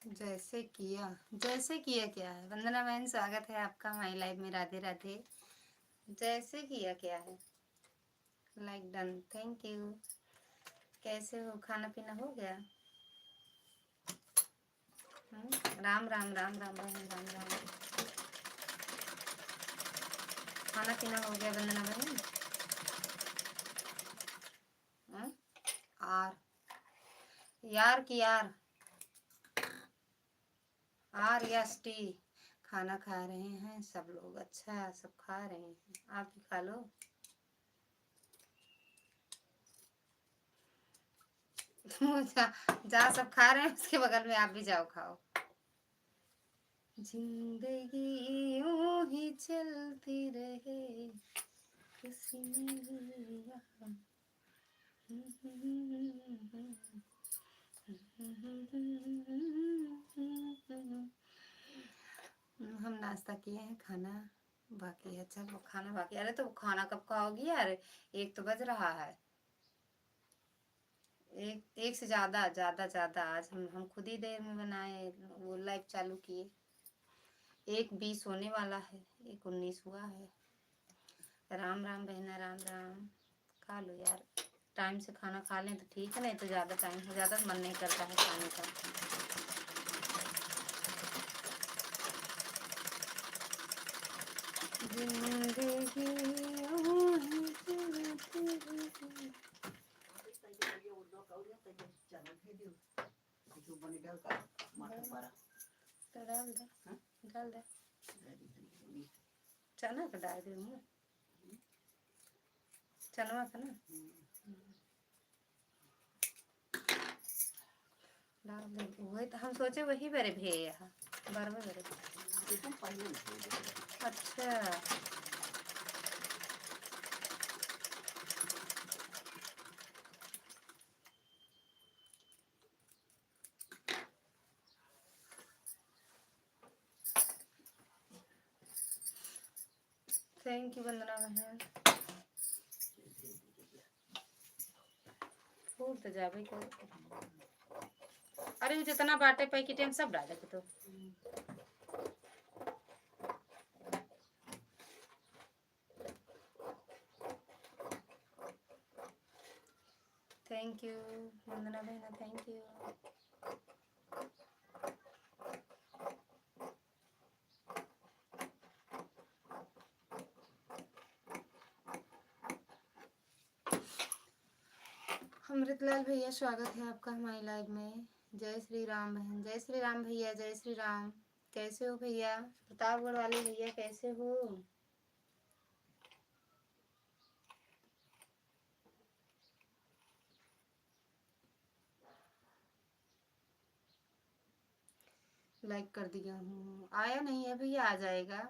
जैसे किया क्या है? वंदना बहन, स्वागत है आपका हमारी लाइव में। राधे राधे। जैसे किया क्या है? Like done, thank you. कैसे हो? खाना पीना हो गया? राम राम राम राम बहन, राम राम। खाना पीना हो गया वंदना बहन? आर यार की यार, आर यस टी। खाना खा रहे हैं सब लोग। अच्छा, सब खा रहे हैं, आप भी खा लो। जहाँ सब खा रहे हैं उसके बगल में आप भी जाओ, खाओ। जिंदगी यूं ही चलती रहे, किसी ने हम नाश्ता किए हैं, खाना बाकी है। अच्छा, वो खाना बाकी। अरे तो खाना कब खाओगी यार? 1 तो बज रहा है। एक से ज्यादा ज्यादा ज्यादा। आज हम खुद ही देर में बनाए, वो लाइव चालू किए। 1:20 होने वाला है, 1:19 हुआ है। राम राम बहना, राम राम। खा लो यार, टाइम से खाना खा लें तो ठीक है, नहीं तो ज़्यादा टाइम हो जाता तो मन नहीं करता है खाने का। जिंदगी यूं ही चलती रही। तो डाल दे, डाल दे। चना का डाल दूँ, चनवा का ना डाल दे। वही तो हम सोचे, वही बरे भे यहाँ बरवे बरे। अच्छा, थैंक यू वंदना बहन। फूल तो जाबे कर। अरे जितना बाटे पैकेट हम सब डाले के तो। थैंक यू वंदना बहन, थैंक यू। अमृतलाल भैया, स्वागत है आपका हमारी लाइव में। जय श्री राम बहन, जय श्री राम भैया, जय श्री राम। कैसे हो भैया? प्रतापगढ़ वाले भैया कैसे हो? लाइक कर दिया हूँ। आया नहीं है भैया, आ जाएगा।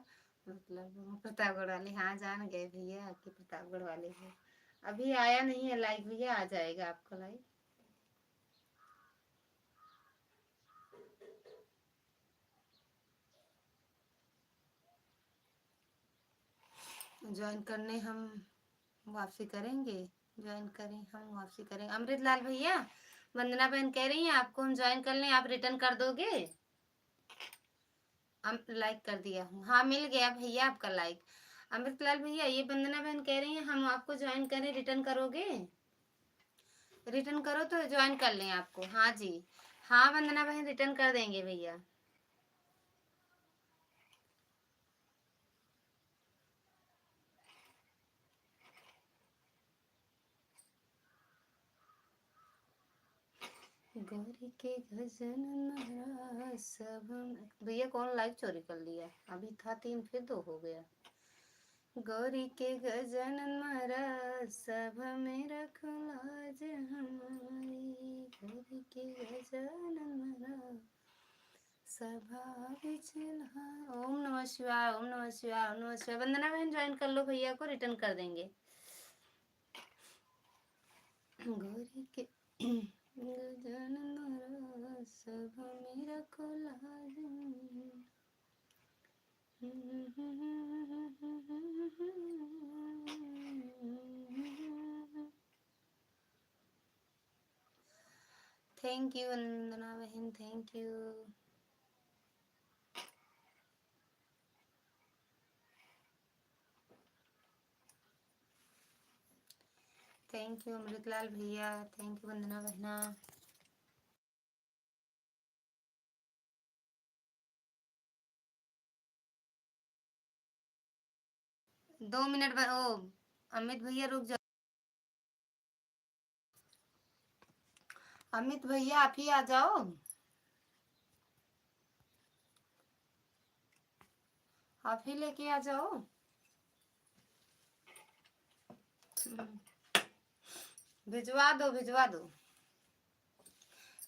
मतलब प्रतापगढ़ वाले, हाँ जान गए भैया आपके प्रतापगढ़ वाले हैं। अभी आया नहीं है लाइक भैया, आ जाएगा आपका लाइक। ज्वाइन करने हम वापसी करेंगे। ज्वाइन करें, हम वापसी करेंगे। अमृतलाल भैया, वंदना बहन कह रही हैं आपको हम ज्वाइन कर लें, आप रिटर्न कर दोगे? हम लाइक कर दिया हूँ, हाँ मिल गया भैया आपका लाइक। अमृतलाल भैया, ये वंदना बहन कह रही हैं हम आपको ज्वाइन करें, रिटर्न करोगे? रिटर्न करो तो ज्वाइन कर लें आपको। हाँ जी, हाँ वंदना बहन, रिटर्न कर देंगे भैया। गौरी के गजन महाराज सब। भैया कौन लाइव चोरी कर लिया? अभी था 3 फिर 2 हो गया। गौरी के गजन महाराज सब में रख लाज हमारी। गौरी के गजन महाराज सभा बिचला। ओम नमः शिवाय, ओम नमः शिवाय, ओम नमः शिवाय। वंदना बहन ज्वाइन कर लो, भैया को रिटर्न कर देंगे। गौरी के गजन महाराज सभा में रख लाज। थैंक यू वंदना बहन, thank you. Thank you Amritlal भैया, थैंक यू वंदना बहना। 2 मिनट में। ओ अमित भैया रुक जाओ। अमित भैया आप ही आ जाओ। आप ही लेके आ जाओ। भिजवा दो, भिजवा दो।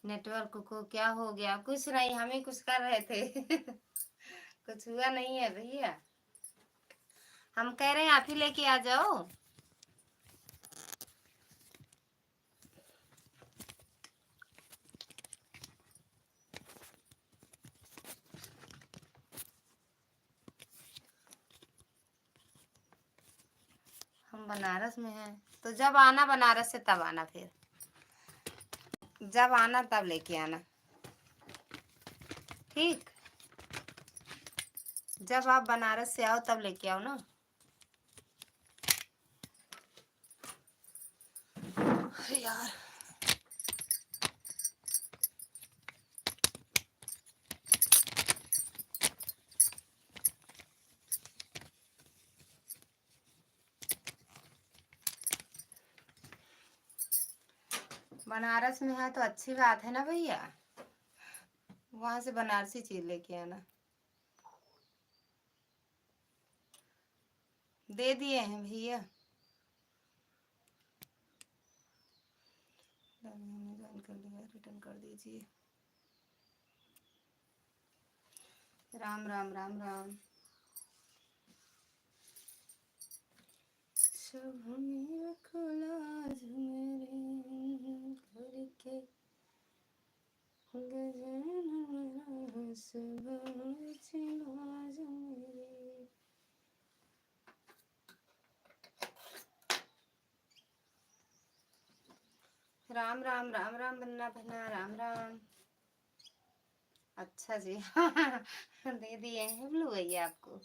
नेटवर्क को क्या हो गया? कुछ नहीं, हम ही कुछ कर रहे थे। कुछ हुआ नहीं है भैया, हम कह रहे हैं आप ही लेके आ जाओ। हम बनारस में हैं, तो जब आना बनारस से तब आना, फिर जब आना तब लेके आना, ठीक? जब आप बनारस से आओ तब लेके आओ ना। यार बनारस में है तो अच्छी बात है ना भैया, वहां से बनारसी चीज लेके आना। दे दिए हैं भैया। ज्वाइन कर लिया, रिटर्न कर दीजिए। राम राम राम राम। सब मेरा खुलाज मेरे घर के गजन सब चिलाज मेरे। राम राम राम राम बन्ना बन्ना, राम राम। अच्छा जी। दे दिए हैं ब्लू भैया आपको।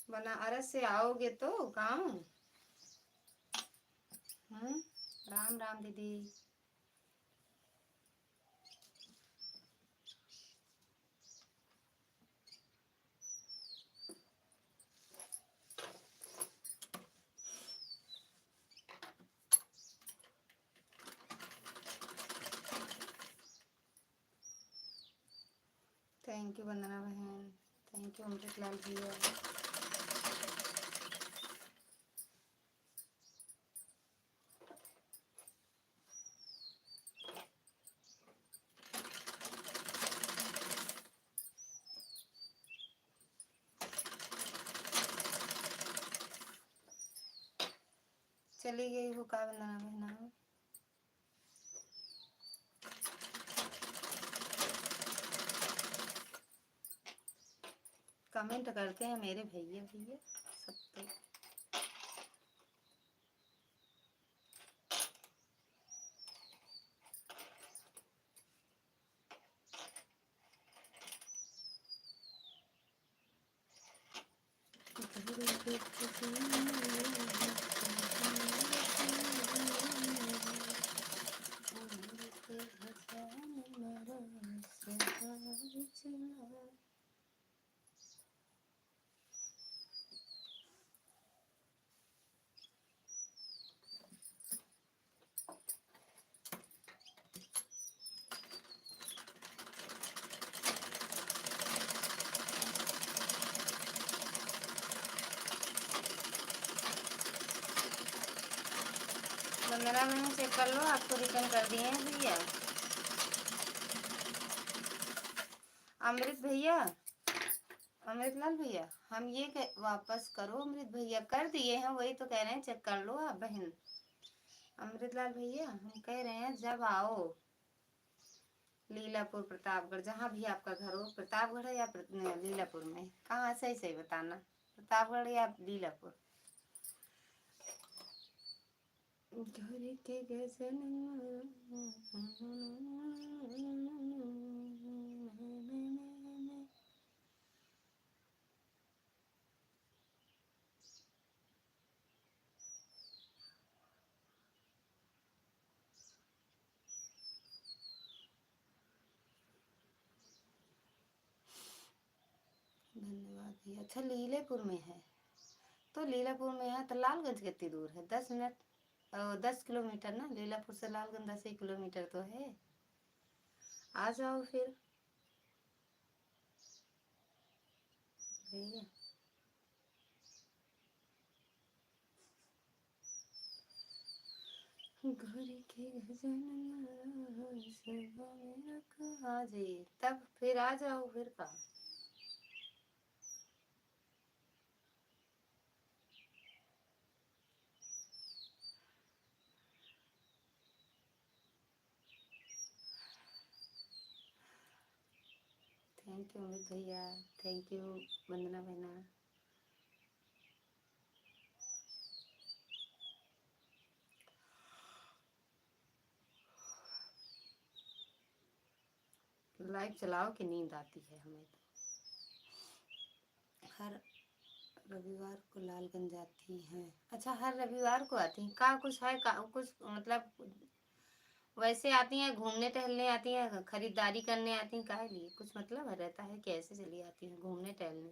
बनारस से आओगे तो गाँव। राम राम दीदी। थैंक यू वंदना बहन, थैंक यू अमृतलाल भैया। चली गई हो का वंदना बहना? कमेंट करते हैं मेरे भैया भैया सब तो। वंदना बहन चेक कर लो, आपको रिटर्न कर दिए हैं भैया। अमृत भैया, अमृतलाल भैया, हम ये वापस करो। अमृत भैया कर दिए हैं, वही तो कह रहे हैं, चेक कर लो आप बहन। अमृतलाल भैया हम कह रहे हैं जब आओ लीलापुर प्रतापगढ़, जहाँ भी आपका घर हो, प्रतापगढ़ है या लीलापुर में, कहाँ सही सही बताना, प्रतापगढ़ या लीलापुर। घर के गजन धन्यवाद भैया। अच्छा लीलापुर में है, तो लीलापुर में है तो लालगंज कितनी दूर है? 10 मिनट, 10 किलोमीटर ना, लीलापुर से लालगंज 10 ही किलोमीटर तो है। आ जाओ फिर भैया। घर के हाँ जी, तब फिर आ जाओ फिर का। थैंक यू अमित भैया, थैंक यू वंदना बहना। लाइव चलाओ कि नींद आती है हमें तो। हर रविवार को लालगंज जाती हैं? अच्छा, हर रविवार को आती हैं का? कुछ है का कुछ मतलब वैसे आती हैं, घूमने टहलने आती हैं, खरीदारी करने आती हैं, काहे लिए कुछ मतलब रहता है कि ऐसे चली आती हैं घूमने टहलने?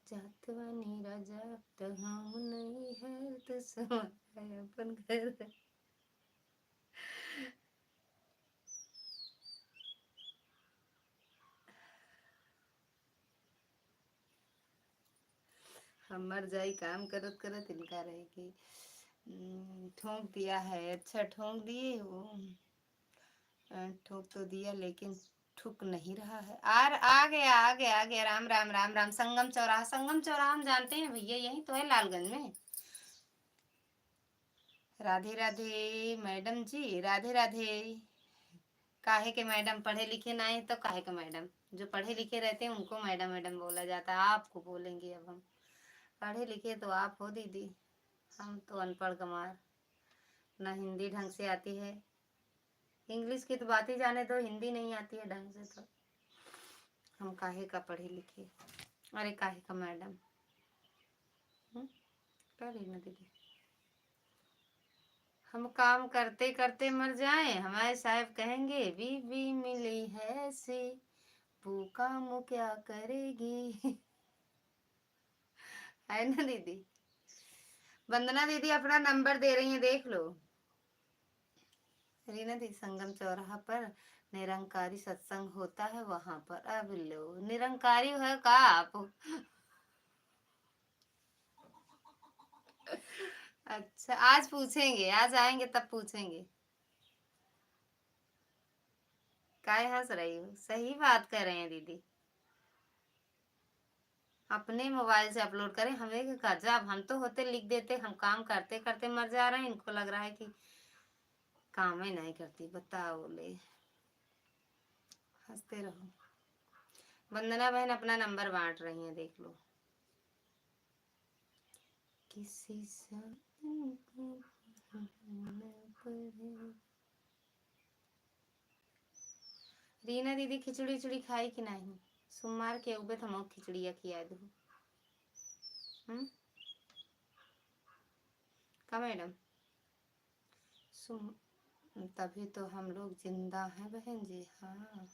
जात वानी राजा तो हम नहीं है तो समाया अपन घर। हम मर जाई काम करत करत, इनका रहे कि ठोक दिया है। अच्छा ठोक दिए वो, ठोक तो दिया लेकिन ठुक नहीं रहा है। आ गया आ गया आ गया। राम राम राम राम। संगम चौराहा, संगम चौराहा हम जानते हैं भैया, यही तो है लालगंज में। राधे राधे मैडम जी, राधे राधे। काहे के मैडम? पढ़े लिखे ना है तो काहे के मैडम? जो पढ़े लिखे रहते हैं उनको मैडम मैडम बोला जाता है। आपको बोलेंगे अब हम, पढ़े लिखे तो आप हो दीदी, हम तो अनपढ़ गंवार, ना हिंदी ढंग से आती है। इंग्लिश की तो बात ही जाने दो, हिंदी नहीं आती है ढंग से तो हम काहे का पढ़े लिखे, अरे काहे का मैडम। क्या ना दीदी, हम काम करते करते मर जाएं, हमारे साहब कहेंगे बीवी मिली है ऐसी, वो काम क्या करेगी। है ना दीदी? वंदना दीदी अपना नंबर दे रही है, देख लो। रीना दी, संगम चौराहा पर निरंकारी सत्संग होता है, वहां पर अब लो। निरंकारी है का आप? अच्छा आज पूछेंगे, आज आएंगे तब पूछेंगे। काय हंस रही हो? सही बात कर रहे हैं दीदी, अपने मोबाइल से अपलोड करें। हमें गजब, हम तो होते लिख देते, हम काम करते करते मर जा रहे हैं, इनको लग रहा है कि काम ही नहीं करती। बताओ ले, हंसते रहो। वंदना बहन अपना नंबर बांट रही हैं, देख लो। किसी रीना दीदी खिचड़ी उचड़ी खाई कि नहीं? सोमवार के उबे तो हम खिचड़िया खिया दू। का मैडम? सुम तभी तो हम लोग जिंदा हैं बहन जी। हाँ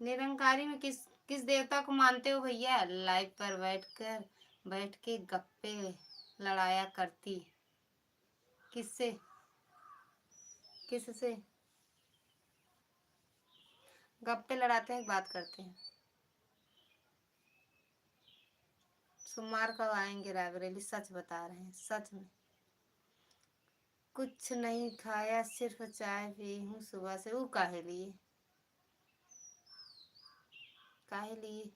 निरंकारी में किस किस देवता को मानते हो भैया? लाइव पर बैठ के गप्पे लड़ाया करती। किससे? किससे? गप्पे लड़ाते हैं, बात करते हैं। सोमवार कब आएंगे रायबरेली? सच बता रहे हैं, सच में। कुछ नहीं खाया, सिर्फ चाय पी हूँ सुबह से। वो काहे लिए? काहे लिए?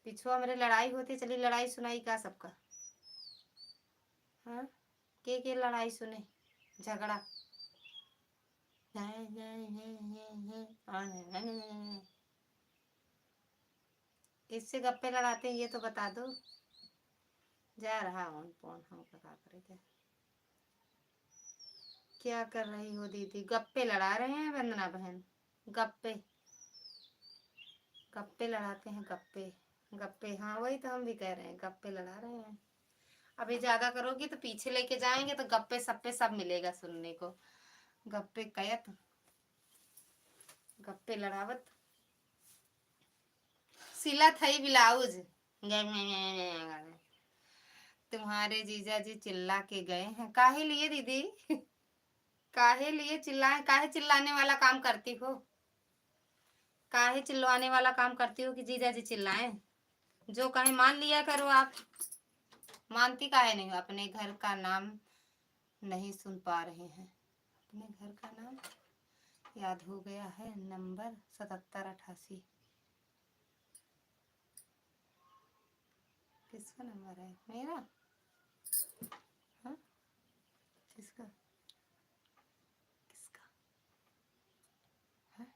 पिछुआ मेरे लड़ाई होती, चली लड़ाई सुनाई का सबका। हाँ, के लड़ाई सुने, झगड़ा। इससे गप्पे लड़ाते हैं, ये तो बता दो। जा रहा हूँ फोन, हम क्या करेंगे। क्या कर रही हो दीदी? गप्पे लड़ा रहे हैं वंदना बहन, गप्पे। गप्पे लड़ाते हैं, गप्पे गप्पे। हाँ वही तो हम भी कह रहे हैं, गप्पे लड़ा रहे हैं। अभी ज्यादा करोगी तो पीछे लेके जाएंगे तो गप्पे सप्पे सब मिलेगा सुनने को। गप्पे कयत, गप्पे लड़ावत। सिला थई ब्लाउज। तुम्हारे जीजा जी चिल्ला के गए हैं। काहे लिए दीदी? काहे लिए चिल्लाए? काहे चिल्लाने वाला काम करती हो? काहे चिल्लाने वाला काम करती हो कि जीजा जी चिल्लाए? जो कहे मान लिया करो आप। मानती काहे नहीं हो? अपने घर का नाम नहीं सुन पा रहे हैं? अपने घर का नाम याद हो गया है, नंबर 7788। किसका नंबर है? मेरा? हाँ, किसका? किसका? हाँ?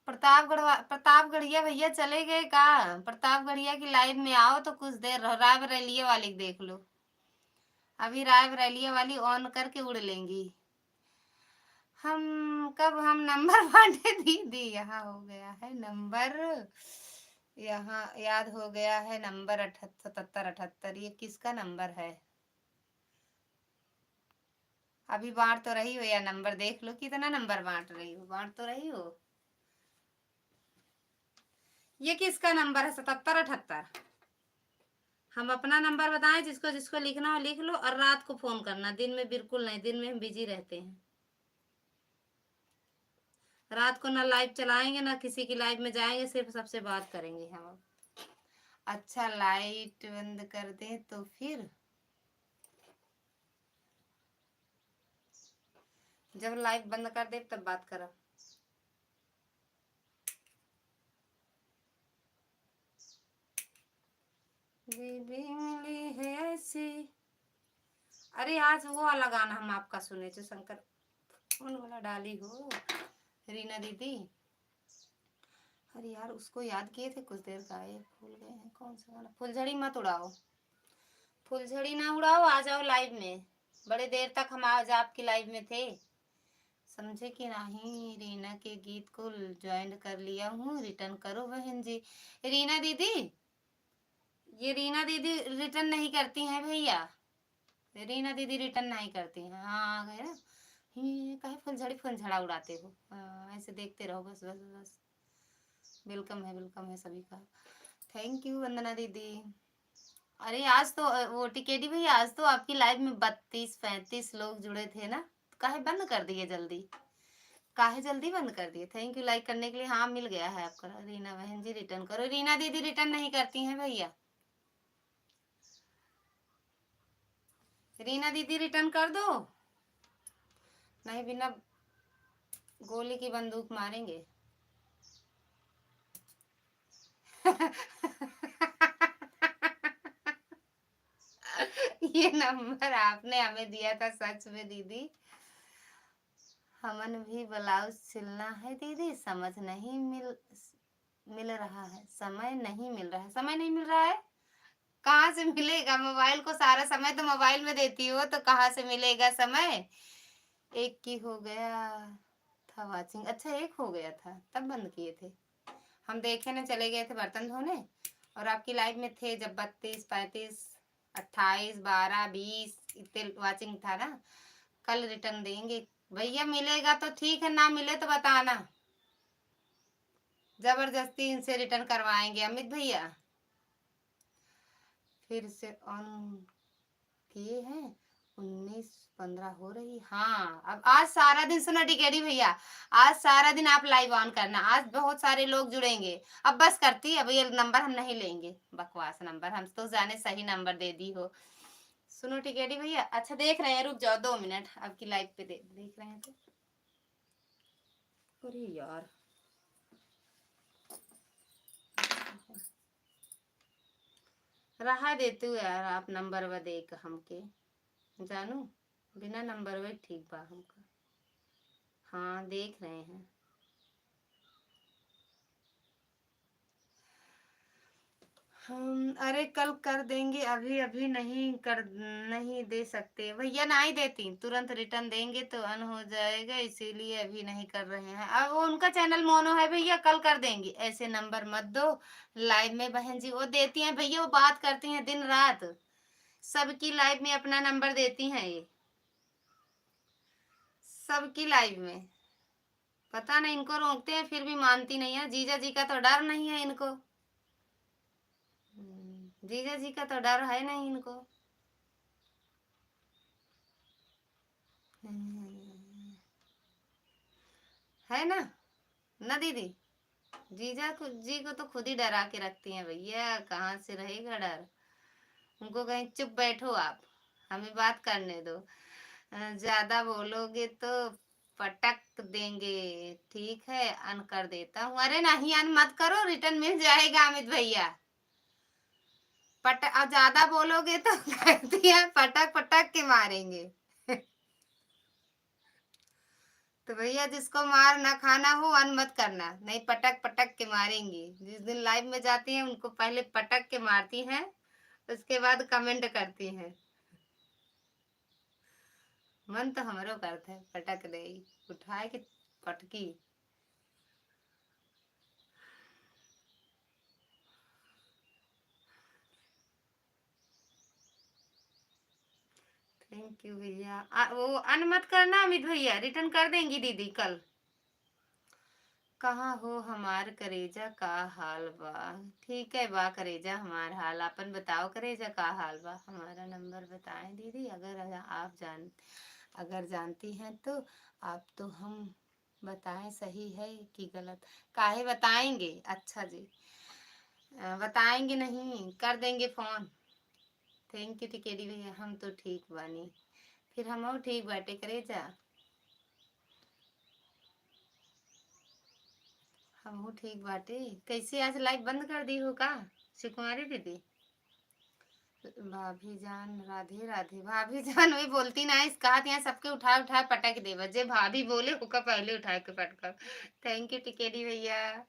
प्रतापगढ़िया भैया चले गए का? प्रतापगढ़िया की लाइव में आओ तो कुछ देर रहो। रायबरेलिया वाली देख लो। अभी रायबरेलिया वाली ऑन करके उड़ लेंगी। हम कब हम नंबर बांटे दीदी? यहाँ हो गया है नंबर, यहाँ याद हो गया है नंबर 7778। ये किसका नंबर है? अभी बांट तो रही हो, या नंबर देख लो कितना नंबर बांट रही हो। बांट तो रही हो। ये किसका नंबर है? 7778। हम अपना नंबर बताएं, जिसको जिसको लिखना हो लिख लो, और रात को फोन करना, दिन में बिल्कुल नहीं। दिन में हम बिजी रहते हैं। रात को ना लाइव चलाएंगे ना किसी की लाइव में जाएंगे, सिर्फ सबसे बात करेंगे हम। अच्छा लाइट बंद कर दे तो फिर? जब लाइव बंद कर दे तब बात करो। बीबी मिली है ऐसी। अरे आज वो वाला गाना हम आपका सुने जो शंकर कौन वाला डाली हो, रीना दीदी। अरे यार उसको याद किए थे कुछ देर का, ये भूल गए हैं कौन सा गाना। फुलझड़ी मत उड़ाओ, फुलझड़ी ना उड़ाओ, आ जाओ लाइव में। बड़े देर तक हम आज आपकी लाइव में थे, समझे कि नहीं? रीना के गीत को ज्वाइन कर लिया हूँ, रिटर्न करो बहन जी। रीना दीदी, ये रीना दीदी रिटर्न नहीं करती हैं भैया। रीना दीदी रिटर्न नहीं करती हैं। हाँ आ गए ना। ये कहे फुलझड़ी फुलझड़ा उड़ाते हो? ऐसे देखते रहो बस बस बस। वेलकम है सभी का। थैंक यू वंदना दीदी। अरे आज तो वो टिकेटी भैया, आज तो आपकी लाइव में 32-35 लोग जुड़े थे ना, काहे बंद कर दिए जल्दी? काहे जल्दी बंद कर दिए? थैंक यू लाइक करने के लिए। हाँ मिल गया है आपका। रीना बहन जी रिटर्न करो। रीना दीदी रिटर्न नहीं करती हैं भैया। रीना दीदी रिटर्न कर दो, नहीं बिना गोली की बंदूक मारेंगे। ये नंबर आपने हमें दिया था सच में दीदी। हमन भी ब्लाउज सिलना है दीदी, समझ नहीं मिल रहा है, समय नहीं मिल रहा है। समय नहीं मिल रहा है? कहाँ से मिलेगा? मोबाइल को सारा समय तो मोबाइल में देती हो, तो कहाँ से मिलेगा समय? एक की हो गया था वाचिंग। अच्छा एक हो गया था तब बंद किए थे। हम देखे ना, चले गए थे बर्तन धोने, और आपकी लाइव में थे जब 32 35 28 12 20 इतने वाचिंग था ना। कल रिटर्न देंगे भैया, मिलेगा तो ठीक है, ना मिले तो बताना, जबरदस्ती इनसे रिटर्न करवाएंगे। अमित भैया फिर से ऑन किए हैं, 19-15 हो रही। हाँ, अब आज सारा दिन सुनो टिकेडी भैया, आज सारा दिन आप लाइव ऑन करना, आज बहुत सारे लोग जुड़ेंगे। अब बस करती, अब ये नंबर हम नहीं लेंगे, बकवास नंबर, हम तो जाने सही नंबर दे दी हो। सुनो टिकेडी भैया, अच्छा देख रहे हैं, रुक जाओ 2 मिनट, आपकी लाइव पे देख रहे हैं तो। अरे यार, रहा देते हो यार, आप नंबर व देख हमके जानू, बिना नंबर वे ठीक बा हमका। हाँ देख रहे हैं। हम अरे कल कर देंगे, अभी अभी नहीं दे सकते भैया, नहीं देती, तुरंत रिटर्न देंगे तो अन हो जाएगा, इसीलिए अभी नहीं कर रहे हैं। अब वो उनका चैनल मोनो है भैया, कल कर देंगे, ऐसे नंबर मत दो लाइव में। बहन जी वो देती हैं भैया, वो बात करती हैं दिन रात, सबकी लाइव में अपना नंबर देती हैं ये, सबकी लाइव में। पता नहीं इनको रोकते हैं फिर भी मानती नहीं है, जीजा जी का तो डर नहीं है इनको, जीजा जी का तो डर है नहीं इनको। है ना, ना दीदी, जीजा को जी को तो खुद ही डरा के रखती हैं भैया, कहाँ से रहेगा डर उनको। कहीं चुप बैठो आप, हमें बात करने दो, ज्यादा बोलोगे तो पटक देंगे। ठीक है, अन कर देता हूँ। अरे नहीं अन मत करो, रिटर्न मिल जाएगा अमित भैया। ज्यादा बोलोगे तो कहती है पटक पटक के मारेंगे। तो भैया जिसको मार ना खाना हो अन मत करना, नहीं पटक पटक के मारेंगे। जिस दिन लाइव में जाती हैं उनको पहले पटक के मारती हैं, उसके बाद कमेंट करती हैं। मन तो हमरो करता है पटक दे, उठाए के पटकी। थैंक यू भैया। वो अन मत करना अमित भैया, रिटर्न कर देंगी दीदी कल। कहाँ हो हमार करेजा, का हाल बा? ठीक है बा करेजा, हमार हाल अपन बताओ करेजा, का हाल बा? हमारा नंबर बताएं दीदी, अगर जानती हैं तो आप, तो हम बताएं सही है कि गलत। काहे बताएंगे, अच्छा जी, बताएंगे नहीं, कर देंगे फोन। थैंक यू टिकेरी भैया, हम तो ठीक बानी, फिर हम ठीक बाटे करेजा, हम ठीक बाटे। कैसे आज लाइव बंद कर दी हो का सुकुमारी दीदी? भाभी जान राधे राधे। भाभी जान वही बोलती ना, इस कहा यहाँ सबके उठा उठा पटक दे, बजे भाभी बोले हुका पहले उठा के पटका। थैंक यू टिकेडी भैया,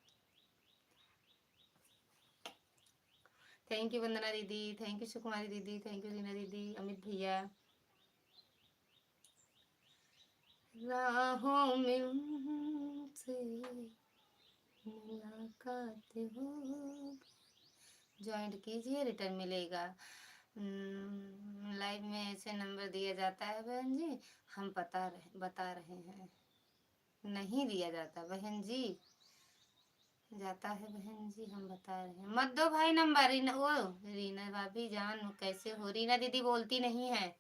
थैंक यू वंदना दीदी, थैंक यू सुकुमारी दीदी, थैंक यू रीना दीदी, अमित भैया। राहों में उनसे मुलाकात हो, ज्वाइंट कीजिए रिटर्न मिलेगा। लाइव में ऐसे नंबर दिया जाता है बहन जी, हम बता रहे हैं, नहीं दिया जाता बहन जी, जाता है बहन जी, हम बता रहे हैं। मत दो भाई नंबर। रीना भाभी जान कैसे हो? रीना दीदी बोलती नहीं है,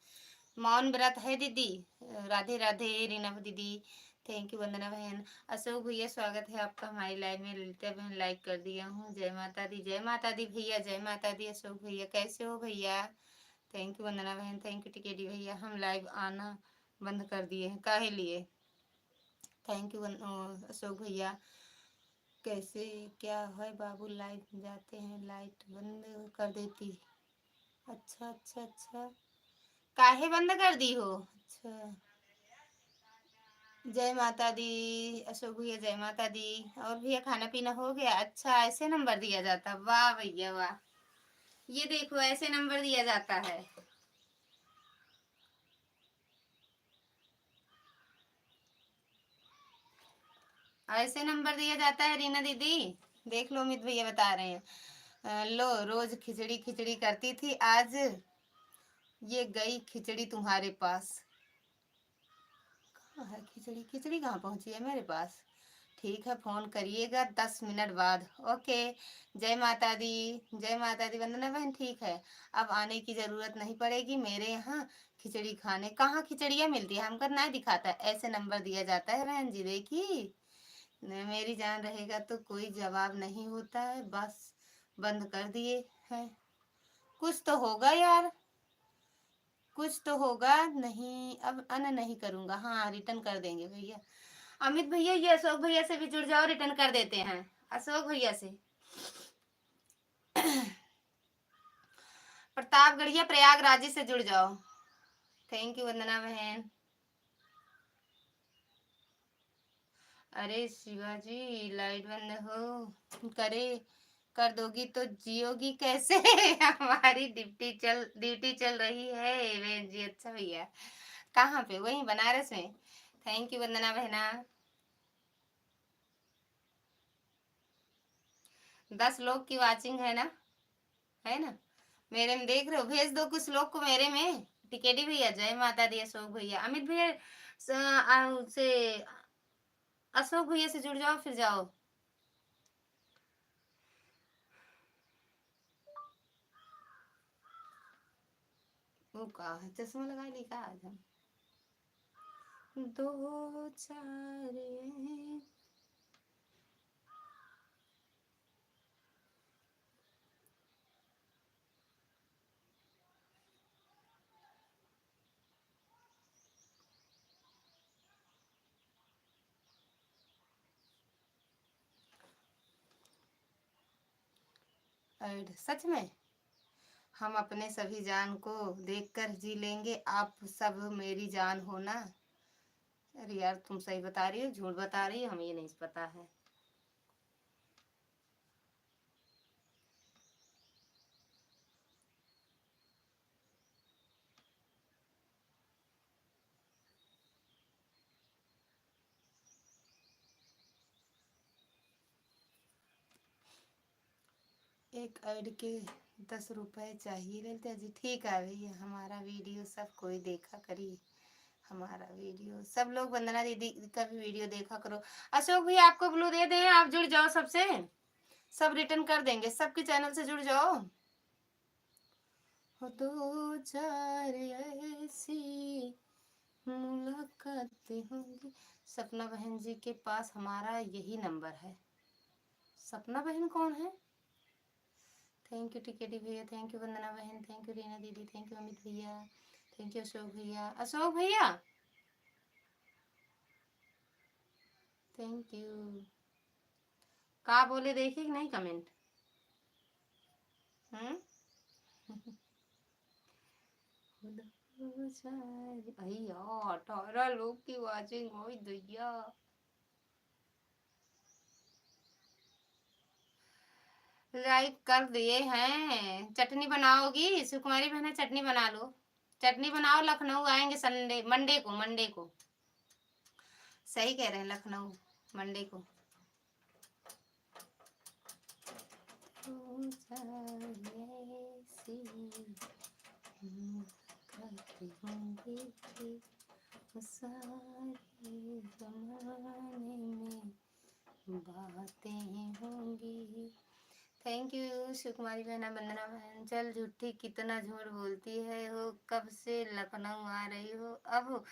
मौन व्रत है दीदी। राधे राधे रीना दीदी, थैंक यू वंदना बहन। अशोक भैया स्वागत है आपका हमारी लाइव में, ललिता बहन लाइक कर दिया हूँ। जय माता दी, जय माता दी भैया, जय माता दी। अशोक भैया कैसे हो भैया? थैंक यू वंदना बहन, थैंक यू टिकेटी भैया। हम लाइव आना बंद कर दिए हैं, काहे लिए? थैंक यू अशोक भैया। कैसे क्या है बाबू, लाइव जाते हैं लाइट बंद कर देती? अच्छा अच्छा अच्छा, काहे बंद कर दी हो? अच्छा, जय माता दी अशोक भैया, जय माता दी। और भैया खाना पीना हो गया? अच्छा ऐसे नंबर दिया जाता, वाह भैया वाह, ये देखो ऐसे नंबर दिया जाता है। ऐसे नंबर दिया जाता है रीना दीदी, देख लो अमित भैया बता रहे हैं। लो रोज खिचड़ी खिचड़ी करती थी, आज ये गई खिचड़ी तुम्हारे पास। कहाँ है खिचड़ी? खिचड़ी कहाँ पहुंची है मेरे पास? ठीक है फोन करिएगा 10 मिनट बाद, ओके। जय माता दी, जय माता दी वंदना बहन, ठीक है अब आने की जरूरत नहीं पड़ेगी मेरे यहाँ, खिचड़ी खाने कहाँ खिचड़ियाँ मिलती है, हमको नहीं दिखाता, ऐसे नंबर दिया जाता है बहन जी। देखी मेरी जान रहेगा तो कोई जवाब नहीं होता है, बस बंद कर दिए हैं। कुछ तो होगा यार, कुछ तो होगा। नहीं अब अन नहीं करूंगा, हाँ रिटर्न कर देंगे भैया। अमित भैया ये अशोक भैया से भी जुड़ जाओ, रिटर्न कर देते हैं अशोक भैया से। प्रतापगढ़िया प्रयागराज से जुड़ जाओ। थैंक यू वंदना बहन। अरे शिवाजी लाइट बंद हो करे कर दोगी तो जियोगी कैसे? हमारी ड्यूटी चल रही है बहन जी। अच्छा भैया कहाँ पे? वहीं बनारस में। थैंक यू वंदना बहना। 10 लोग की वाचिंग है ना, है ना? मेरे में देख रहे हो, भेज दो कुछ लोग को मेरे में। टिकेटी भैया जय माता दी, अशोक भैया अमित भैया से अशोक भैया से जुड़ जाओ फिर जाओ। वो का चश्मा लगा ली का आज हम? दो चार ऐड सच में हम अपने सभी जान को देखकर जी लेंगे, आप सब मेरी जान हो ना। अरे यार तुम सही बता रही हो झूठ बता रही हो, हमें ये नहीं पता है। एक ऐड के 10 रुपए चाहिए ललिता जी। ठीक है भैया, हमारा वीडियो सब कोई देखा करिए, हमारा वीडियो सब लोग वंदना दीदी का भी वीडियो देखा करो। अशोक भैया आपको ब्लू दे दें, आप जुड़ जाओ सबसे, सब रिटर्न कर देंगे, सबके चैनल से जुड़ जाओ। हो दो चार ऐसी मुलाकातें होंगी। सपना बहन जी के पास हमारा यही नंबर है। सपना बहन कौन है? थैंक यू टिकेटी भैया, थैंक यू वंदना बहन, थैंक यू रीना दीदी, थैंक यू अमित भैया, थैंक यू अशोक भैया। अशोक भैया थैंक यू। का बोले देखे कि नहीं कमेंट? हम्म 18 लोग की वाचिंग हो दैया। लाइक कर दिए हैं। चटनी बनाओगी सुकुमारी बहना? चटनी बना लो, चटनी बनाओ, लखनऊ आएंगे संडे मंडे को, मंडे को। सही कह रहे हैं, लखनऊ मंडे को। सारे जमाने में बातें होंगी। थैंक यू सुकुमारी बहना, वंदना बहन। चल झूठी कितना झूठ बोलती है हो, कब से लखनऊ आ रही हो, अब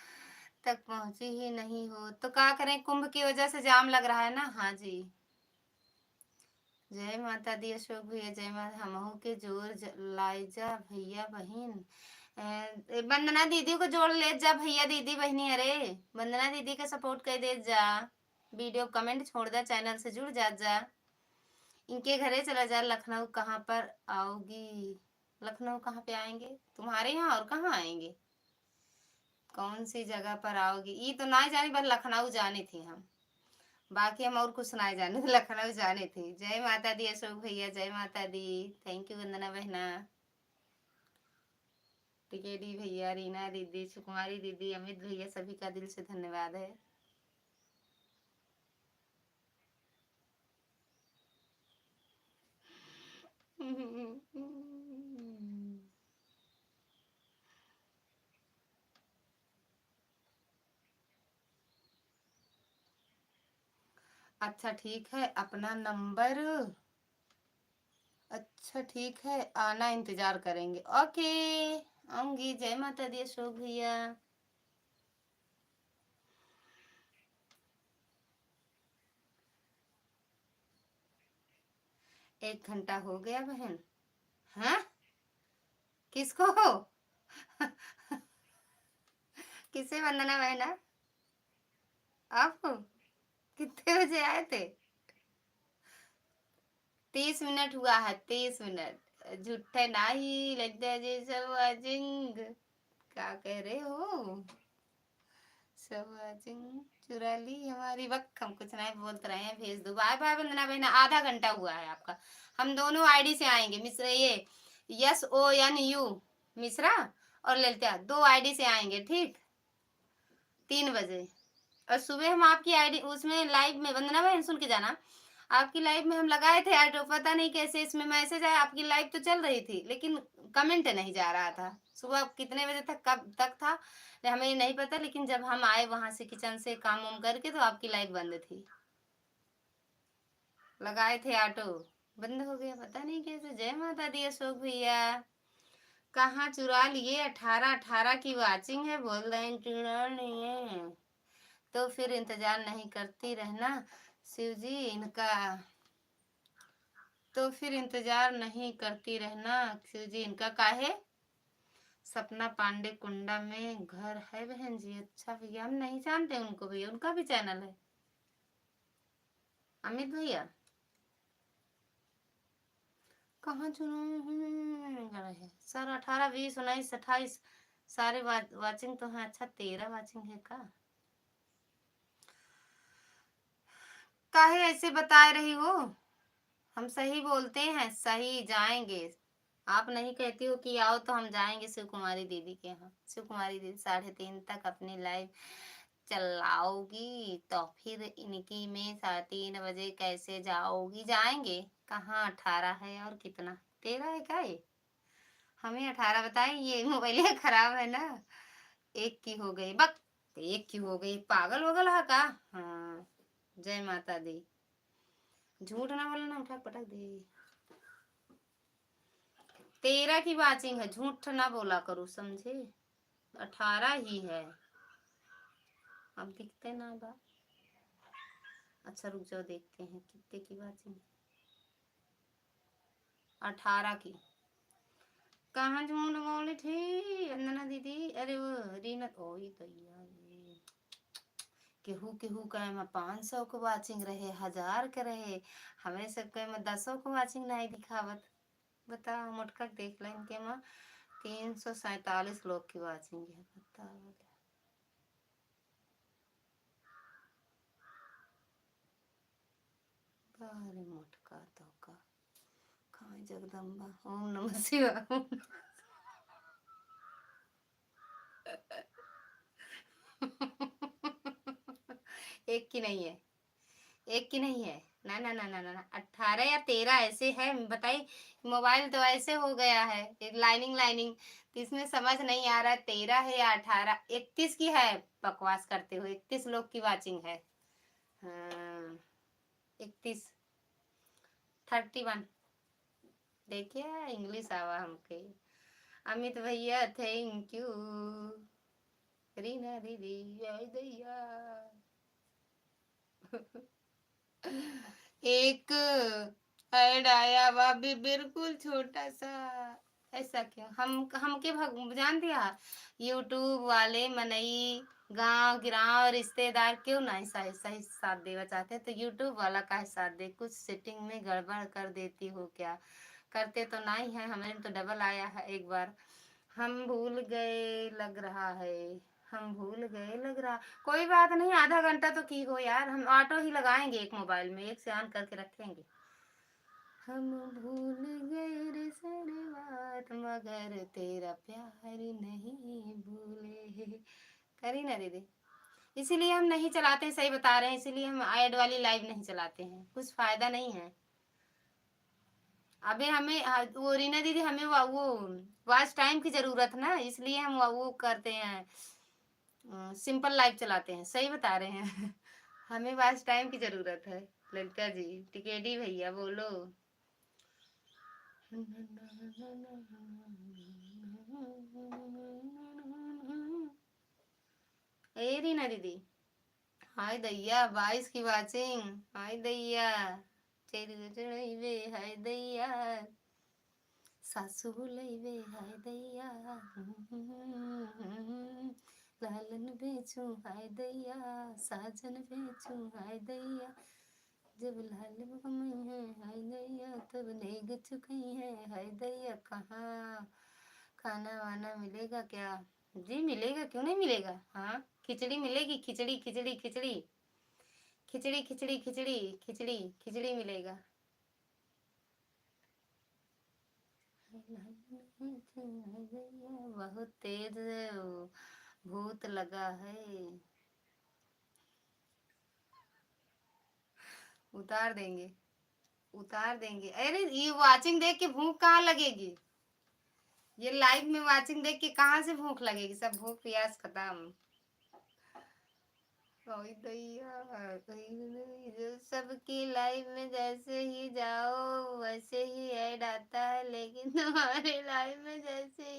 तक पहुंची ही नहीं हो तो क्या करें, कुंभ की वजह से जाम लग रहा है ना। हाँ जी जय माता दी अशोक भैया, जय माता। हमहू के जोर लाइजा भैया बहन। वंदना दीदी को जोड़ ले जा भैया दीदी बहनी। अरे वंदना दीदी का सपोर्ट कर दे जा, वीडियो कमेंट छोड़ दे, चैनल से जुड़ जा। इनके घरे चला जा। लखनऊ कहाँ पर आओगी? लखनऊ कहाँ पे आएंगे तुम्हारे यहाँ, और कहाँ आएंगे? कौन सी जगह पर आओगी ये तो ना जाने, बस लखनऊ जाने थे हम, बाकी हम और कुछ ना जाने। लखनऊ जाने थे। जय माता दी अशोक भैया, जय माता दी, थैंक यू वंदना बहना, टिकेडी भैया, रीना दीदी, सुकुमारी दीदी, अमित भैया, सभी का दिल से धन्यवाद है। अच्छा ठीक है, अपना नंबर, अच्छा ठीक है आना, इंतजार करेंगे। ओके आऊंगी। जय माता दी अशोक भैया। 1 घंटा हो गया बहन। हाँ किसको हो? किसे वंदना बहना? आपको? कितने बजे आए थे? 30 मिनट हुआ है, 30 मिनट। झूठे नाही लगता जी सब अजिंग। क्या कह रहे हो? सब अजिंग चुरा ली हमारी वक्त। हम कुछ नहीं बोलते रहे हैं, भेज दो। बाय बाय वंदना बहना। आधा घंटा हुआ है आपका। हम दोनों आईडी से आएंगे। मिश्रा ये SONU मिश्रा और ललिता 2 आईडी से आएंगे, ठीक? 3 बजे। और सुबह हम आपकी आईडी उसमें लाइव में, वंदना बहन सुन के जाना, आपकी लाइव में हम लगाए थे ऑटो। पता नहीं कैसे इसमें मैसेज आया। आपकी लाइव तो चल रही थी लेकिन कमेंट नहीं जा रहा था। सुबह कितने बजे तक, कब तक था हमें नहीं पता, लेकिन जब हम आए वहां से किचन से काम वाम करके तो आपकी लाइव बंद थी। लगाए थे ऑटो, बंद हो गया पता नहीं कैसे। जय माता दी अशोक भैया। कहाँ चुरा लिए? 18 की वाचिंग है, बोल रहे हैं चुरा नहीं है। तो फिर इंतजार नहीं करती रहना शिव जी इनका। तो फिर इंतजार नहीं करती रहना शिव जी इनका। काहे? सपना पांडे कुंडा में घर है बहन जी। अच्छा भैया, हम नहीं जानते उनको भैया, उनका भी चैनल है। अमित भैया कहाँ चुना है सर? 18 20 19 28 सारे वाचिंग तो है। अच्छा 13 वाचिंग है का? काहे ऐसे बता रही हो? हम सही बोलते हैं, सही जाएंगे। आप नहीं कहती हो कि आओ तो हम जाएंगे शिव कुमारी दीदी के यहाँ। शिव कुमारी दीदी 3:30 तक अपनी लाइव चलाओगी तो फिर इनकी में 3:30 बजे कैसे जाओगी? जाएंगे। कहाँ 18 है और कितना? 13 है क्या ये? हमें 18 बताए। ये मोबाइल खराब है ना। एक की हो गई बक। एक की हो गई, पागल वगल है का? हाँ। जय माता दी। झूठ ना बोलना, उठा पटक दे। 13 की वाचिंग है, झूठ ना बोला करो समझे। 18 ही है। अब दिखते ना बा। अच्छा रुक जाओ, देखते हैं कितने की वाचिंग है। 18 की। कहाँ झूठ बोली थी अंजना दीदी? अरे वो रीना ओ ही दैया ये। केहू केहू कहे में 500 को वाचिंग रहे, 1000 के रहे। हमें सब कहे में 10 को वाचिंग नहीं दिखावत। बता मोटका देख लें के में 347 लोग की वाचिंग है। बता अरे मोटका तो का कहाँ जगदम्बा। ओम नमः शिवाय। एक की नहीं है, एक की नहीं है। ना ना ना ना ना 18 या 13 ऐसे है बताइए। मोबाइल तो ऐसे हो गया है लाइनिंग लाइनिंग, तो इसमें समझ नहीं आ रहा 13 है या 18। 31 की है। बकवास करते हुए 31 लोग की वाचिंग है। हाँ 31। 31। देखिए इंग्लिश आवा हमके। अमित भैया थैंक यू। रीना दीदी जय दैया। एक ऐड आया वह भी बिल्कुल छोटा सा। ऐसा क्यों? हम के जान दिया। यूट्यूब वाले मनई गांव गिराव रिश्तेदार क्यों नहीं सही सही साथ देना चाहते? तो यूट्यूब वाला का साथ दे। कुछ सेटिंग में गड़बड़ कर देती हो क्या? करते तो नहीं है, हमें तो डबल आया है एक बार। हम भूल गए लग रहा है। हम भूल गए लग रहा। कोई बात नहीं, आधा घंटा तो की हो यार। हम ऑटो ही लगाएंगे एक मोबाइल में, एक से ऑन करके रखेंगे। हम भूल गए रे सारी बात मगर तेरा प्यार नहीं भूले। करी ना दीदी। इसीलिए हम नहीं चलाते, सही बता रहे हैं। इसीलिए हम ऐड वाली लाइव नहीं चलाते हैं, कुछ फायदा नहीं है। अबे हमें वो रीना दीदी हमें वो वॉच टाइम की जरूरत ना, इसलिए हम वो करते हैं। सिंपल लाइव चलाते हैं, सही बता रहे हैं। हमें वॉच टाइम की जरूरत है। ललिता जी टिकेडी भैया बोलो। ए रीना दीदी, हाय दैया 22 की वाचिंग, हाय दैया तेरी चढ़ाई हाय दैया सासू लईवे हाय दैया लालन बेचू हाय दैया साजन बेचू हाय दैया जब लाल कमई है हाय दैया तब नेग चुकई है हाय दैया। कहाँ खाना वाना मिलेगा क्या? जी मिलेगा, क्यों नहीं मिलेगा। हाँ खिचड़ी मिलेगी, खिचड़ी खिचड़ी खिचड़ी खिचड़ी खिचड़ी खिचड़ी खिचड़ी खिचड़ी मिलेगा। बहुत तेज भूत लगा है, उतार देंगे उतार देंगे। अरे ये वाचिंग देख के भूख कहाँ लगेगी, ये लाइव में वाचिंग देख के कहाँ से भूख लगेगी, सब भूख प्यास खत्म। सबकी लाइव में जैसे ही जाओ वैसे ही ऐड आता है, लेकिन तुम्हारे लाइव में जैसे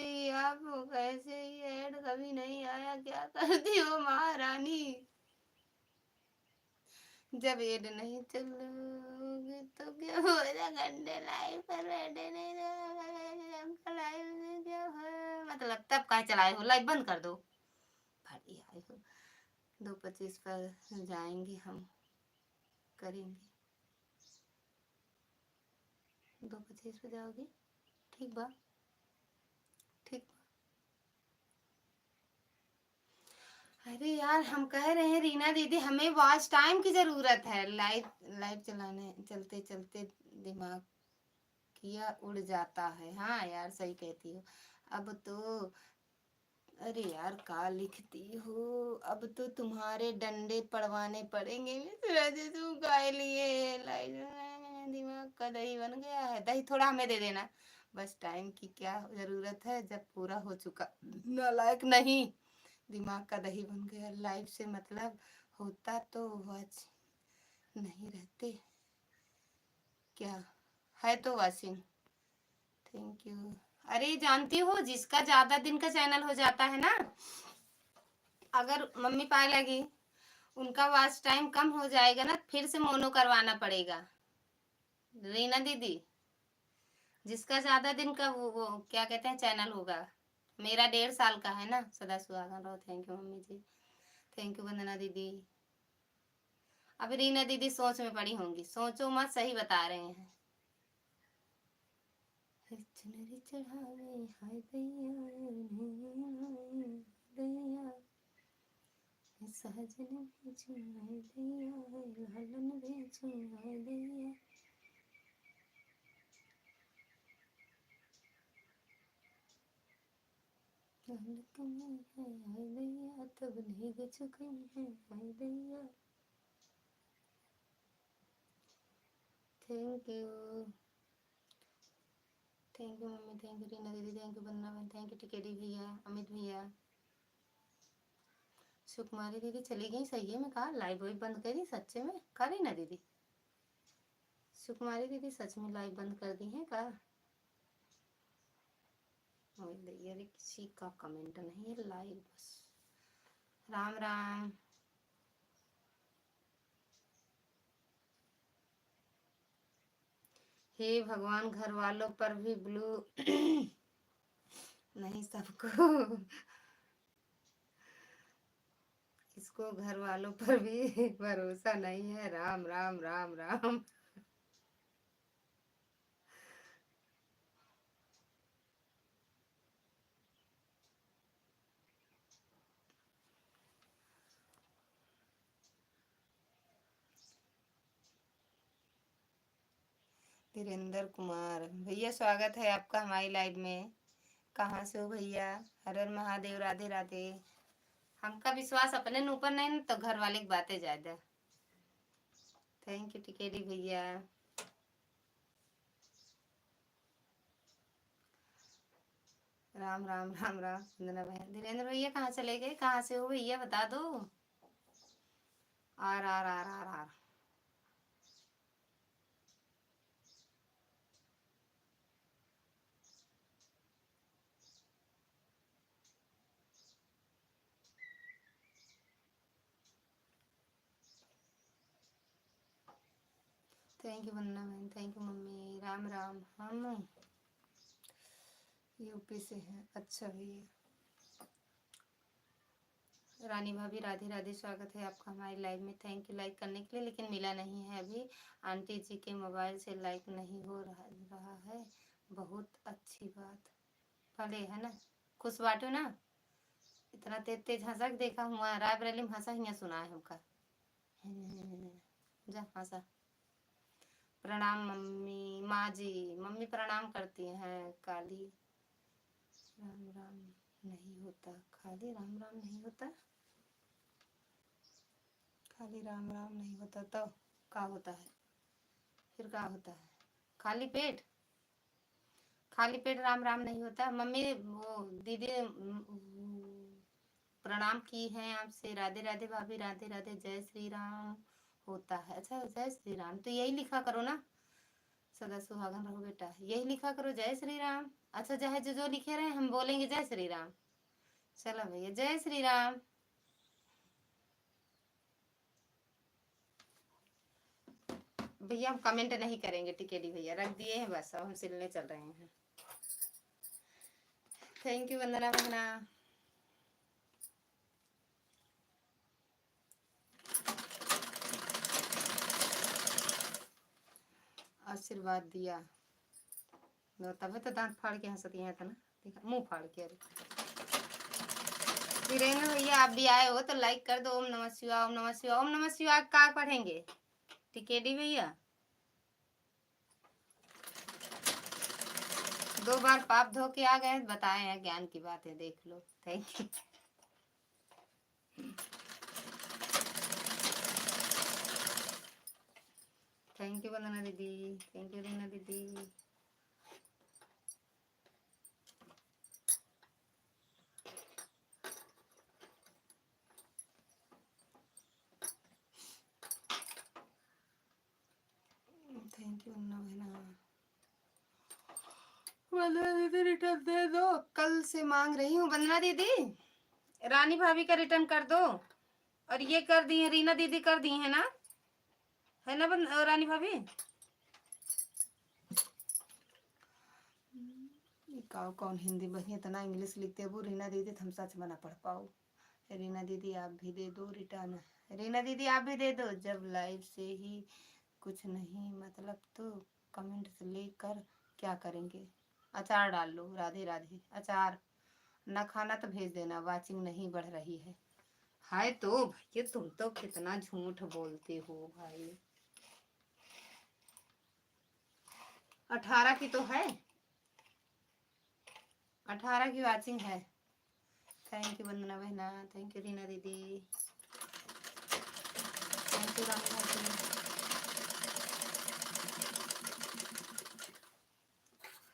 ही आप हो वैसे ही ऐड कभी नहीं आया। क्या करती हो महारानी? जब ऐड नहीं चलोगे तो क्या होगा? घंटे लाइव पर बैठे नहीं लाइव में क्या है मतलब, तब कहाँ चलाए हो? लाइव बंद कर दो, बढ़िया आए हो। 2:25 पर जाएंगे हम, करेंगे 2:25 पे जाओगे, ठीक बा ठीक बा। अरे यार हम कह रहे हैं रीना दीदी हमें वॉच टाइम की जरूरत है, लाइव लाइव चलाने चलते चलते दिमाग किया उड़ जाता है। हाँ यार सही कहती हो। अब तो अरे यार का लिखती हो, अब तो तुम्हारे डंडे पड़वाने पड़ेंगे। तुम गाय लिए दिमाग का दही बन गया है। दही थोड़ा हमें दे देना, बस टाइम की क्या जरूरत है जब पूरा हो चुका। नालायक नहीं, दिमाग का दही बन गया। लाइफ से मतलब होता तो वॉच नहीं रहते क्या है तो वाचिंग। Thank you. अरे जानती हो जिसका ज्यादा दिन का चैनल हो जाता है ना, अगर मम्मी पाए लगी उनका वॉच टाइम कम हो जाएगा ना, फिर से मोनो करवाना पड़ेगा। रीना दीदी जिसका ज्यादा दिन का वो क्या कहते हैं चैनल होगा, मेरा 1.5 साल का है ना। सदा सुहागन रहो। Thank you mummy ji, thank you Vandana दीदी। अभी रीना दीदी सोच में पड़ी होंगी, सोचो मत, सही बता रहे हैं। चुनरी चढ़ावे हाय दैया सहजन बेचू हाय दैया लालन बेचू हाय दैया। लाल कमई है हाय दैया तब नेग चुकई है हाय दैया। Thank you, thank you mummy, thank you Reena दीदी, थैंक यू बन्ना बहन, थैंक यू टिकेटी भैया, अमित भैया। सुकुमारी दीदी चली गई, सही है। मैं कहा लाइव वाइव बंद कर दी सच्चे में, कहा रीना दीदी सुकुमारी दीदी सच में लाइव बंद कर दी है का? अरे किसी का कमेंट नहीं है, लाइव बस। राम राम। हे भगवान घर वालों पर भी ब्लू नहीं सबको इसको घर वालों पर भी भरोसा नहीं है। राम राम राम राम। धीरेन्द्र कुमार भैया स्वागत है आपका हमारी लाइव में। कहाँ से हो भैया? हर हर महादेव, राधे राधे। हमका विश्वास अपने ऊपर नहीं तो घर वाले की बातें ज्यादा। थैंक यू टिकेटी भैया। राम राम राम राम। वंदना बहन, धीरेन्द्र भैया कहाँ चले गए? कहाँ से हो भैया बता दो। आर आर आर आर आर। थैंक यू वंदना बहन, thank you mummy. Ram Ram. हम यूपी से हैं। अच्छा भैया। रानी भाभी राधे राधे, स्वागत है आपका हमारी लाइव में। थैंक यू लाइक करने के लिए, लेकिन मिला नहीं है अभी। आंटी जी के मोबाइल से लाइक नहीं हो रहा है। बहुत अच्छी बात। भले है ना, खुश बाटो ना। इतना तेज तेज हंसा देखा हुआ रायबरेली में हंसा ही सुना है हमका। जा हंसा। प्रणाम मम्मी। माँ जी, मम्मी प्रणाम करती हैं। काली राम राम नहीं होता, खाली राम राम नहीं होता, खाली राम राम नहीं होता तो क्या होता है? फिर क्या होता है? खाली पेट, खाली पेट राम राम नहीं होता। मम्मी वो दीदी प्रणाम की हैं आपसे। राधे राधे भाभी, राधे राधे। जय श्री राम होता है। अच्छा जय श्री राम तो यही लिखा करो ना, सदा सुहागन रहो बेटा, यही लिखा करो जय श्री राम। अच्छा चाहे जो जो लिखे रहे हम बोलेंगे जय श्री राम। चलो भैया जय श्री राम। भैया हम कमेंट नहीं करेंगे, टिकेडी भैया रख दिए हैं बस, अब हम सिलने चल रहे हैं। थैंक यू वंदना बहना। आशीर्वाद दिया तभी तो दांत फाड़ के हंसती है था ना, देखा मुंह फाड़ के। अरे वीरेंद्र भैया आप भी आए हो तो लाइक कर दो। ओम नमः शिवाय, ओम नमः शिवाय, ओम नमः शिवाय का पढ़ेंगे टिकेडी भैया? 2 बार पाप धो के आ गए, बताए हैं ज्ञान की बात है, देख लो। Thank you. Thank you Vandana दीदी, थैंक यू रीना दीदी। थैंक यू वंदना बहना। वंदना दीदी रिटर्न दे दो, कल से मांग रही हूँ। वंदना दीदी रानी भाभी का रिटर्न कर दो। और ये कर दी है, रीना दीदी कर दी है ना, है ना रानी भाभी? कौन हिंदी बही इतना इंग्लिश लिखते हो रीना दीदी, हम सच में ना पढ़ पाओ। रीना दीदी आप भी दे दो रिटर्न। रीना दीदी आप भी दे दो। जब लाइव से ही कुछ नहीं मतलब तो कमेंट से लेकर क्या करेंगे? अचार डाल लो। राधे राधे। अचार ना खाना तो भेज देना, वाचिंग नहीं बढ़ रही है। हाय तो भैया तुम तो कितना झूठ बोलते हो भाई। 18 की तो है, 18 की वाचिंग है। थैंक यू वंदना बहना, थैंक यू रीना दीदी, थैंक यू रानी भाभी।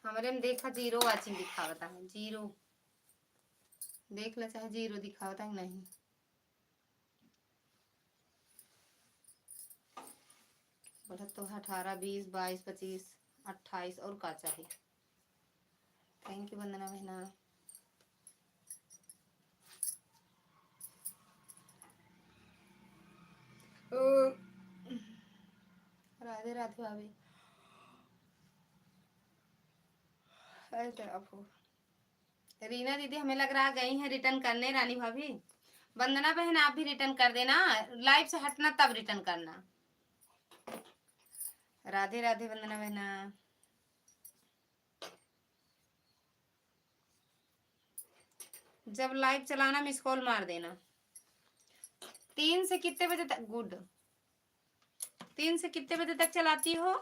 हमारे में देखा 0 वाचिंग दिखावता है, 0 देख लो, चाहे 0 दिखावता है नहीं। बढ़त तो 18 20 22 25 28 और का चाहिए। थैंक यू वंदना बहना। राधे राधे भाभी। रीना दीदी हमें लग रहा गई हैं रिटर्न करने। रानी भाभी वंदना बहन आप भी रिटर्न कर देना, लाइव से हटना तब रिटर्न करना। राधे राधे वंदना बहना। जब लाइव चलाना मिस कॉल मार देना। 3 से कितने बजे तक? गुड। 3 से कितने बजे तक चलाती हो?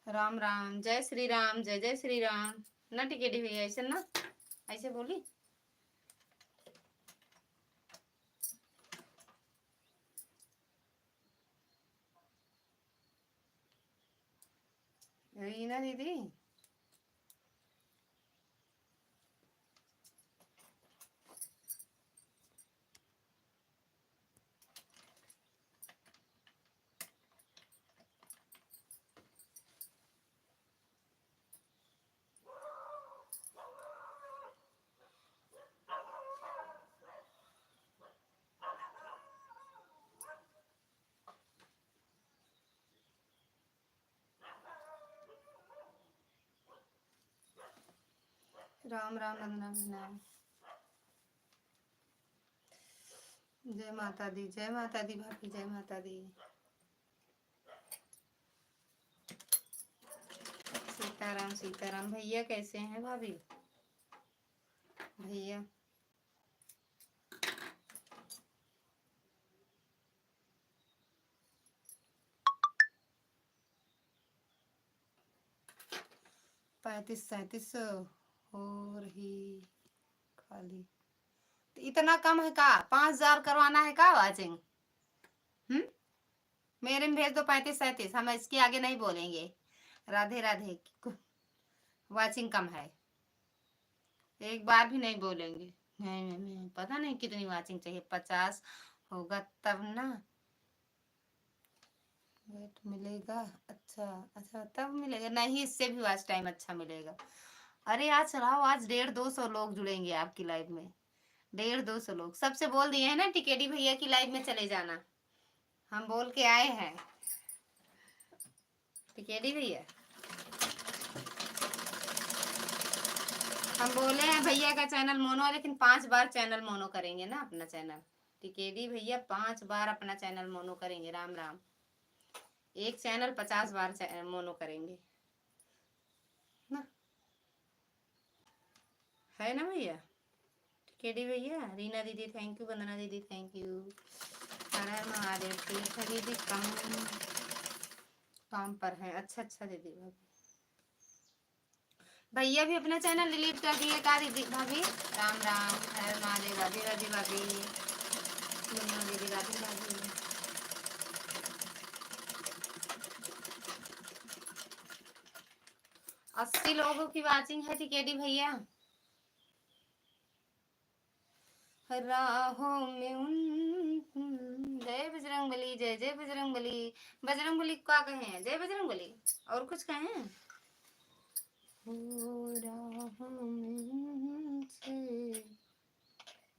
राम राम, जय श्री राम, जय जय श्री राम। ना टिकेटी भैया ऐसे ना, ऐसे बोली। रीना दीदी राम राम वंदना वंदना। जय माता दी, जय माता दी भाभी, जय माता दी। सीताराम सीताराम। भैया कैसे हैं भाभी? भैया पैंतीस 37 हो रही खाली। तो इतना कम है का? 5000 करवाना है का वाचिंग? मेरे में भेज दो 35 37। हम इसके आगे नहीं बोलेंगे। राधे राधे। वाचिंग कम है, एक बार भी नहीं बोलेंगे। नहीं, पता नहीं कितनी वाचिंग चाहिए। 50 होगा तब ना वेट मिलेगा। अच्छा अच्छा, तब मिलेगा नहीं, इससे भी वाच टाइम अच्छा मिलेगा। अरे आज चलाओ, आज 150-200 लोग जुड़ेंगे आपकी लाइव में। 150-200 लोग सबसे बोल दिए हैं ना, टिकेडी भैया की लाइव में चले जाना। हम बोल के आए हैं टिकेडी भैया। हम बोले हैं भैया का चैनल मोनो है, लेकिन 5 बार चैनल मोनो करेंगे ना अपना चैनल। टिकेडी भैया 5 बार अपना चैनल मोनो करेंगे। राम राम। एक चैनल 50 बार मोनो करेंगे ना, है ना भैया? टिकेडी भैया। रीना दीदी थैंक यू, वंदना दीदी थैंक यू। हर हर महादेव। ठीक है दीदी, काम पर है। अच्छा अच्छा दीदी भाभी। भैया भी अपना चैनल डिलीट कर दिए का दीदी भाभी? राम राम। हर महादेव। राधे राधे भाभी। वंदना दीदी राधे राधे। 80 लोगों की वाचिंग है टिकेडी भैया। राहों में उन जय बजरंगबली, जय जय बजरंगबली। बजरंगबली क्या कहें? जय बजरंगबली। और कुछ कहें? राहों में उनसे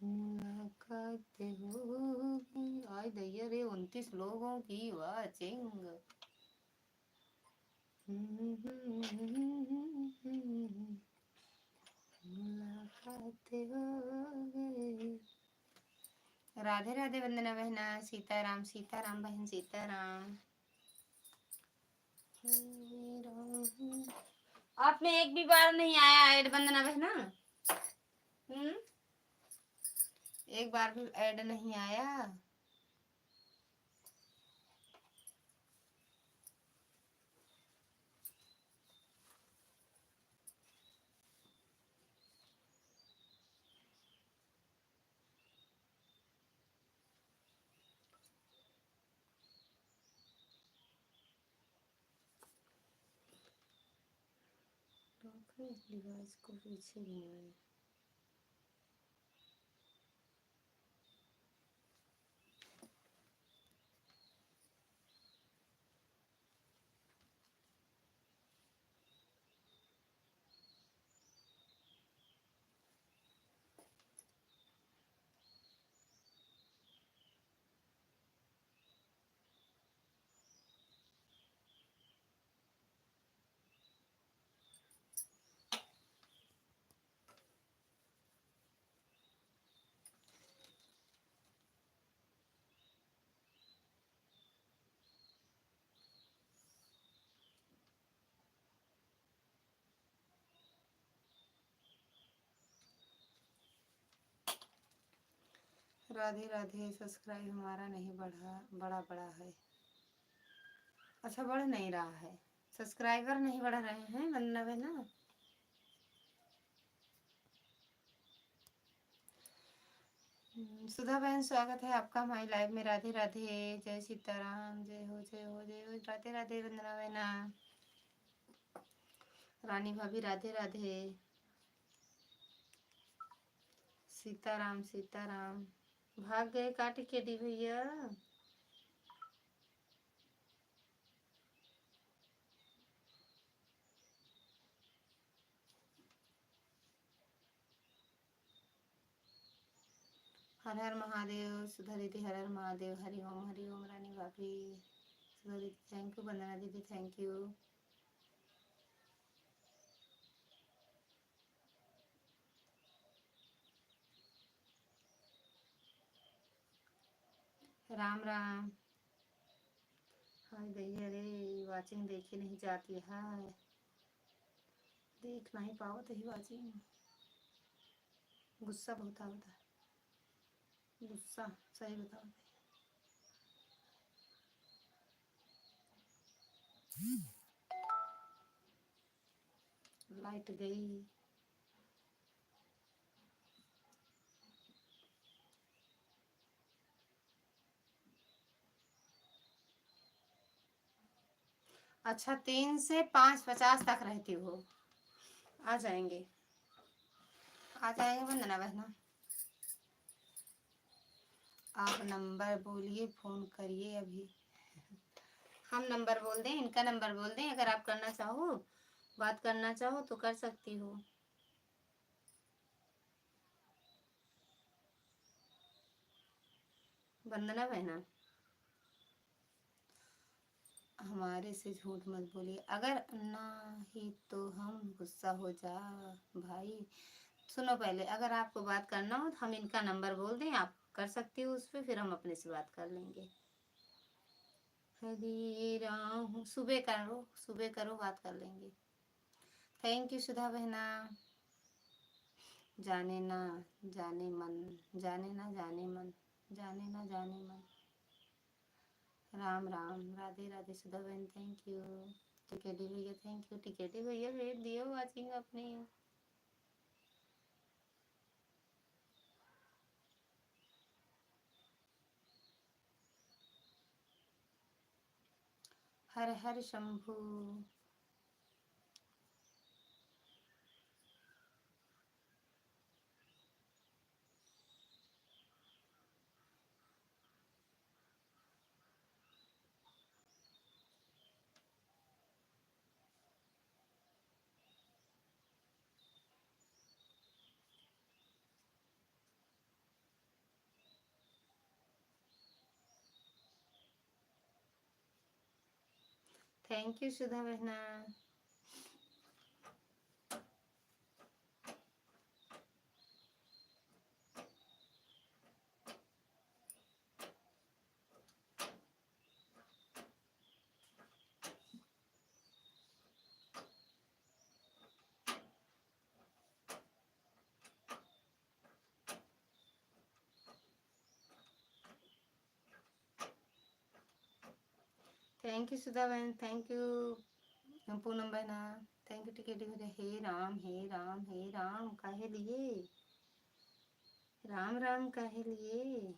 मुलाकात होगी। आय दैया रे, 29 लोगों की वाचिंग। मुलाकात होगी। राधे राधे वंदना बहना। सीताराम सीताराम बहन, सीताराम। आप में एक भी बार नहीं आया ऐड वंदना बहना? एक बार भी ऐड नहीं आया। डिवाइस को पीछे घुमाएं। राधे राधे। सब्सक्राइब हमारा नहीं बड़ा है। अच्छा, बढ़ नहीं रहा है, सब्सक्राइबर नहीं बढ़ रहे हैं वंदना बहना। सुधा बहन स्वागत है आपका हमारी लाइव में। राधे राधे। जय सीताराम। जय हो जय हो जय हो। राधे राधे वंदना बहना। रानी भाभी राधे राधे। सीताराम सीताराम। भाग गए काट के दी भैया। हर हर महादेव। सुधा दीदी हर हर महादेव। हरि ओम रानी भाभी। सुधा दीदी थैंक यू, वंदना दीदी थैंक यू। राम राम। हाय भैया रे, वाचिंग देखी नहीं जाती है, देख नहीं पाओ तो ही वाचिंग। गुस्सा बहुत आता है, गुस्सा सही बताओ। लाइट गई। अच्छा, 3 से 5:50 तक रहती हो? आ जाएंगे, आ जाएंगे वंदना बहना। आप नंबर बोलिए, फोन करिए अभी। हम नंबर बोल दें, इनका नंबर बोल दें, अगर आप करना चाहो, बात करना चाहो तो कर सकती हो। वंदना बहना, हमारे से झूठ मत बोलिए, अगर ना ही तो हम गुस्सा हो जा भाई। सुनो, पहले अगर आपको बात करना हो तो हम इनका नंबर बोल दें, आप कर सकती हो उस पर, फिर हम अपने से बात कर लेंगे। हरी राम, सुबह करो, सुबह करो, बात कर लेंगे। थैंक यू सुधा बहना। जाने ना जाने मन, जाने ना जाने मन, जाने ना जाने मन। राम राम, राधे राधे सुधा बहन, थैंक यू। टिकेटी भैया थैंक यू, टिकेटी भैया भेज दियो वाचिंग अपनी। हर हर शंभू। थैंक यू सुधा बहना। थैंक यू सुधा बहन, थैंक यू पूनम बहना, थैंक यू टिकेटी भैया। हे राम हे राम हे राम, काहे लिए? राम राम काहे लिए?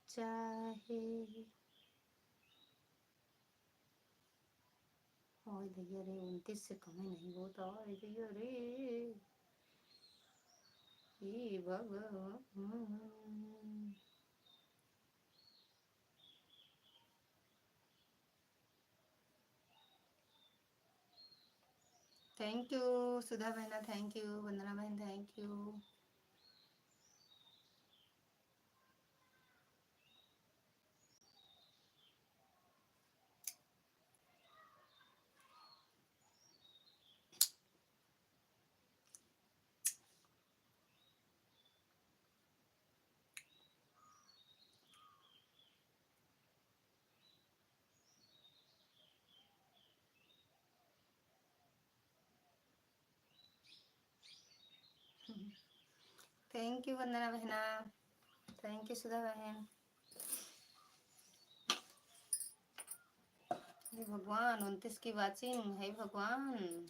चाहे ओए भैया रे, 29 से कम ही नहीं होता है भैया रे, हे भगवान। थैंक यू सुधा बहना, थैंक यू वंदना बहन, थैंक यू। थैंक यू वंदना बहना, थैंक यू सुधा बहन। हे भगवान, 29 की वाचिंग है भगवान।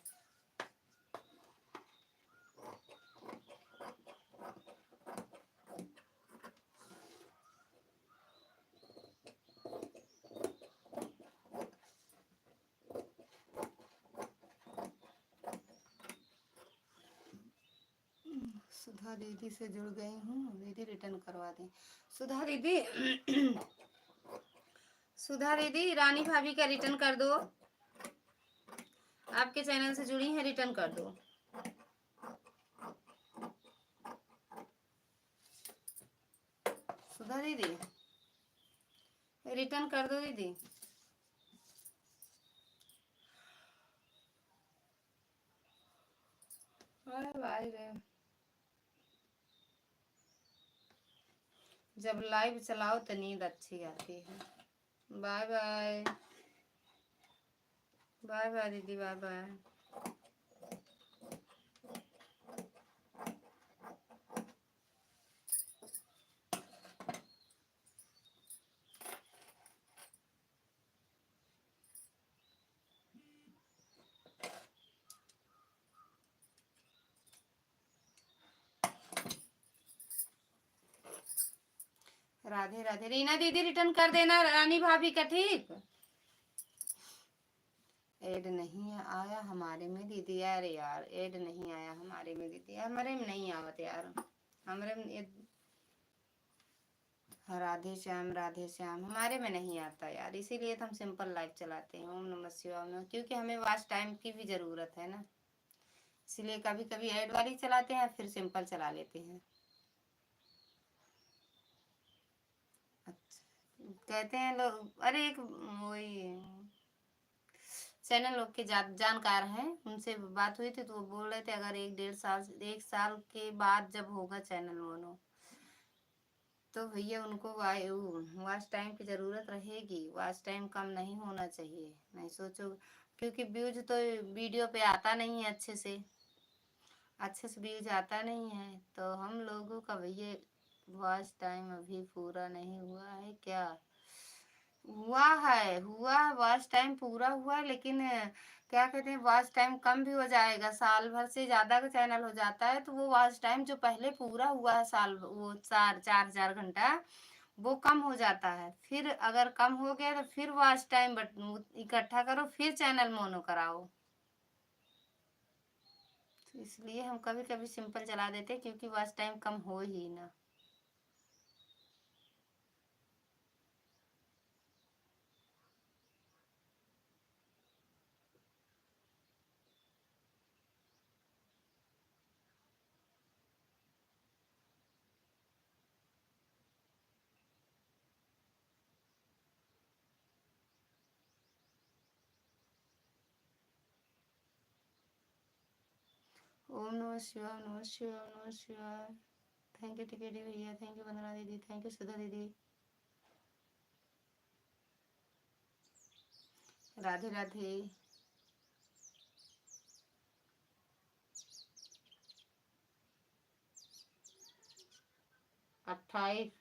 सुधा दीदी से जुड़ गई हूँ, दीदी रिटर्न करवा दें। सुधा दीदी सुधा दीदी, रानी भाभी का रिटर्न कर दो, आपके चैनल से जुड़ी है, रिटर्न कर दो। सुधा दीदी रिटर्न कर दो दीदी। अरे भाई रे, जब लाइव चलाओ तो नींद अच्छी आती है। बाय बाय, बाय बाय दीदी, बाय बाय। राधे राधे। रीना दीदी रिटर्न कर देना रानी भाभी का, ठीक। ऐड नहीं आया हमारे में दीदी, यार यार ऐड नहीं आया हमारे में दीदी, यार हमारे में नहीं आवत यार, हमारे में। राधे श्याम, राधे श्याम हमारे में नहीं आता यार, इसीलिए तो हम सिंपल लाइव चलाते हैं। ओम नमः शिवाय में, क्योंकि हमें वॉच टाइम की भी जरूरत है ना, इसलिए कभी कभी ऐड वाली चलाते हैं, फिर सिंपल चला लेते हैं। अच्छा, कहते हैं लोग, अरे एक वही चैनल लोग के जानकार हैं, उनसे बात हुई थी तो वो बोल रहे थे अगर 1 1.5 साल, 1 साल के बाद जब होगा चैनल मोनो, तो भैया उनको वॉच टाइम की ज़रूरत रहेगी। वॉच टाइम कम नहीं होना चाहिए, नहीं सोचो, क्योंकि व्यूज तो वीडियो पे आता नहीं है अच्छे से व्यूज आता नहीं है, तो हम लोगों का भैया वॉच टाइम अभी पूरा नहीं हुआ है क्या? हुआ है, वॉच टाइम पूरा हुआ है, लेकिन क्या कहते हैं, वॉच टाइम कम भी हो जाएगा। साल भर से ज़्यादा का चैनल हो जाता है तो वो वॉच टाइम जो पहले पूरा हुआ है साल, वो 4 4 घंटा, वो कम हो जाता है। फिर अगर कम हो गया तो फिर वॉच टाइम इकट्ठा करो, फिर चैनल मोनो कराओ। तो इसलिए हम कभी कभी सिंपल चला देते, क्योंकि वॉच टाइम कम हो ही ना। ओम नमः शिवाय, नमः शिवाय, नमः शिवाय। थैंक यू टिकेटी भैया, थैंक यू वंदना दीदी, थैंक यू सुधा दीदी। राधे राधे। 28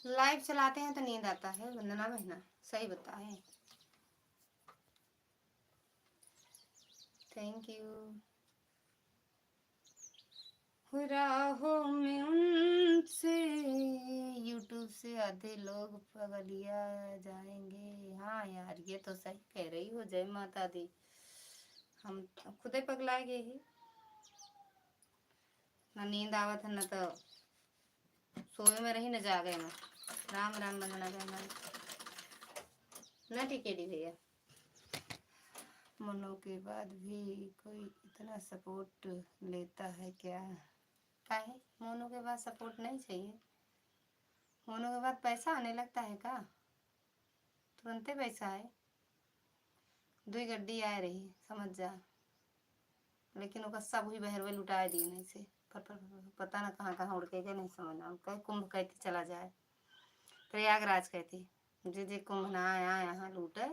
लाइव चलाते हैं तो नींद आता है वंदना बहना, सही बताए। Thank you. राहों में उनसे यूट्यूब से आधे लोग पगलिया जाएंगे। हाँ यार, ये तो सही कह रही हो, जय माता दी। हम खुदे पगला गए ही, ना नींद आवत है, न तो सोए में रही, न जागे में। राम राम वंदना बहना, न टिकेडी भैया। मोनो के बाद भी कोई इतना सपोर्ट लेता है क्या? काहे मोनो के बाद सपोर्ट नहीं चाहिए? मोनो के बाद पैसा आने लगता है का? तुरंते पैसा है, 2 गड्डी आए रही, समझ जा। लेकिन वो सब हुई बहरवे लुटा दिए नहीं से, पता ना कहाँ कहाँ उड़ के गए, नहीं समझना। कहीं कुंभ कहती चला जाए, प्रयागराज कहती, जे जे कुंभ नहा आया यहाँ लूटे,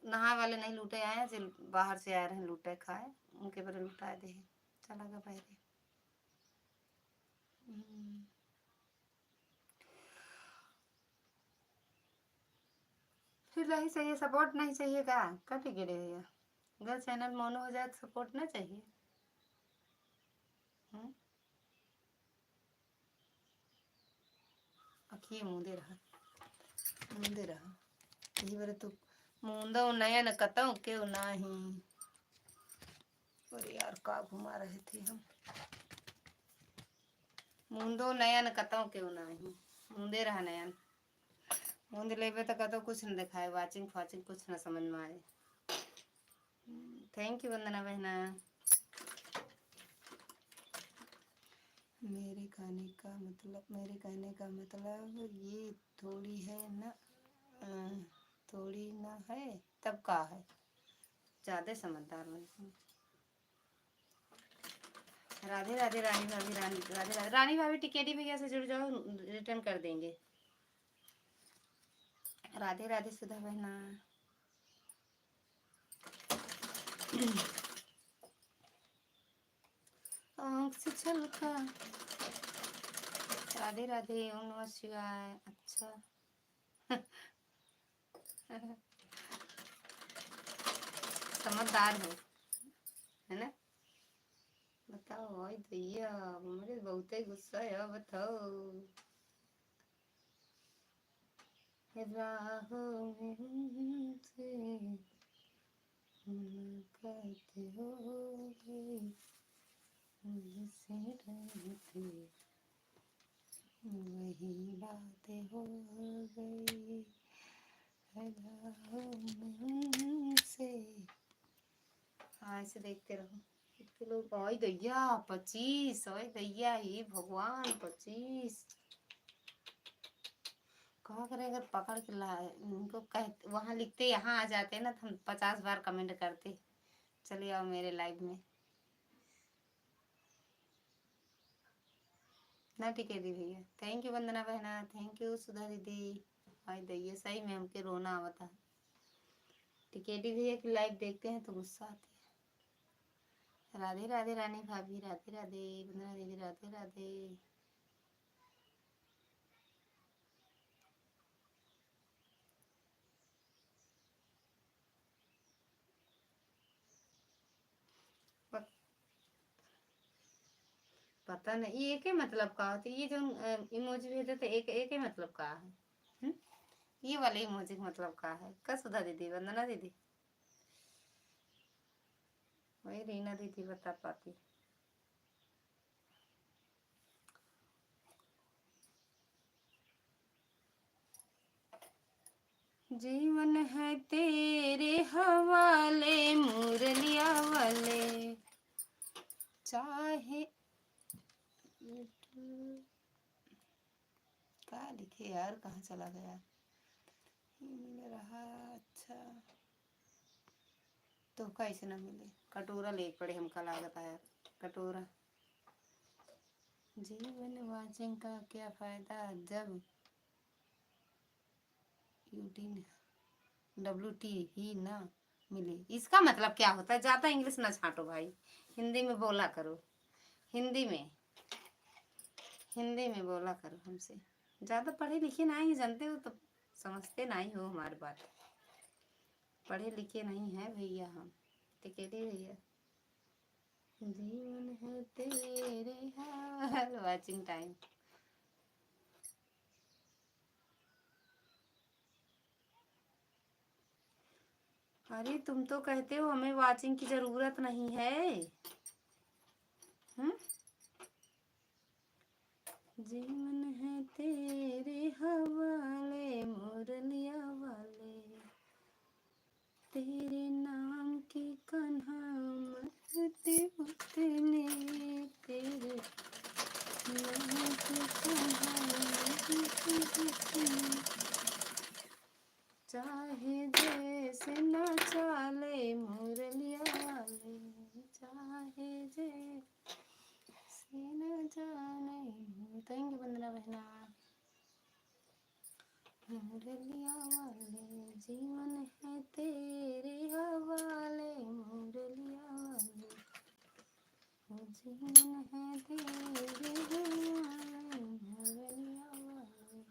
नहा वाले नहीं लूटे आए, जो बाहर से आए रहे लूटे खाए, उनके पर लुटा दे, चला गया पहले। फिर नहीं चाहिए सपोर्ट, नहीं चाहिए का कट गिरे भैया। अगर चैनल मोनो हो जाए तो सपोर्ट ना चाहिए। अखिए मुंदे रहा, मुंदे रहा, यही बार तो मुंदो नयन कतौ के नाही। और यार का घुमा रहे थे हम, मुंदो नयन कतौ के नाही, मुंदे रहा नयन, मूंद लेबे तो कतो कुछ न दिखाए, वाचिंग फाचिंग कुछ न समझ में आए। थैंक यू वंदना बहना। मेरे कहने का मतलब ये थोड़ी है ना, थोड़ी ना है, तब का है, ज़्यादा समझदार बन। राधे राधे रानी भाभी, रानी राधे राधे रानी भाभी, टिकेटी भैया से जुड़ जाओ, रिटर्न कर देंगे। राधे राधे सुधा बहना। आँख से छलका। राधे राधे, ओम नमः शिवाय। अच्छा समझदार हो, है ना। बताओ भाई भैया, मेरे बहुत ही गुस्सा है, बताओ। राहों में से मुलाकात हो गई, मुझसे डरते वही बातें हो गई, राहों में से। हाँ, ऐसे देखते रहो, देखते लोग। ओए दैया 25, ओए दैया, हे भगवान 25। कहा करे, अगर पकड़ के लाए उनको, कह वहां लिखते यहाँ आ जाते ना, तो हम 50 बार कमेंट करते। चलिए आओ मेरे लाइव में ना। ठीक है दी भैया, थैंक यू वंदना बहना, थैंक यू सुधा दीदी। भाई दैया सही में हमके रोना आवता। टिकेटी भैया की लाइव देखते हैं तो गुस्सा आती है। राधे राधे रानी भाभी, राधे राधे वंदना दीदी, राधे राधे। पता नहीं ये एक ही मतलब का होती है, ये जो इमोजी भेजे थे, एक एक ही मतलब का है। ये वाले इमोजी मतलब का है का सुधा दीदी, वंदना दीदी, वही रीना दीदी बता पाती। जीवन है तेरे हवाले, मुरलिया वाले, चाहे क्या लिखे यार, कहाँ चला गया। मिल रहा अच्छा तो कैसे ना मिले। कटोरा ले पड़े हमका लागत है, कटोरा। जीवन वाचिंग का क्या फायदा जब WT ही ना मिले। इसका मतलब क्या होता है? ज्यादा इंग्लिश ना छांटो भाई, हिंदी में बोला करो, हिंदी में बोला करो हमसे। ज्यादा पढ़े लिखे ना ही जानते हो तो समझते नहीं हो हमारी बात। पढ़े लिखे नहीं है भैया हम, टिकेटी भैया। जीवन है तेरे हाल, वाचिंग टाइम। अरे तुम तो कहते हो हमें वाचिंग की जरूरत नहीं है। जीवन है तेरे हवाले, मुरलिया वाले, तेरे नाम की कन्हा मस्ती उतने, तेरे नाम की कन्हा मस्ती उतने, चाहे जैसे न चाले मुरलिया वाले, चाहे जैसे न जाने। थैंक यू वंदना बहना। मुरलिया वाले, जीवन है तेरे हवाले, मुरलिया वाले, जीवन है तेरे हवाले, मुरलिया वाले।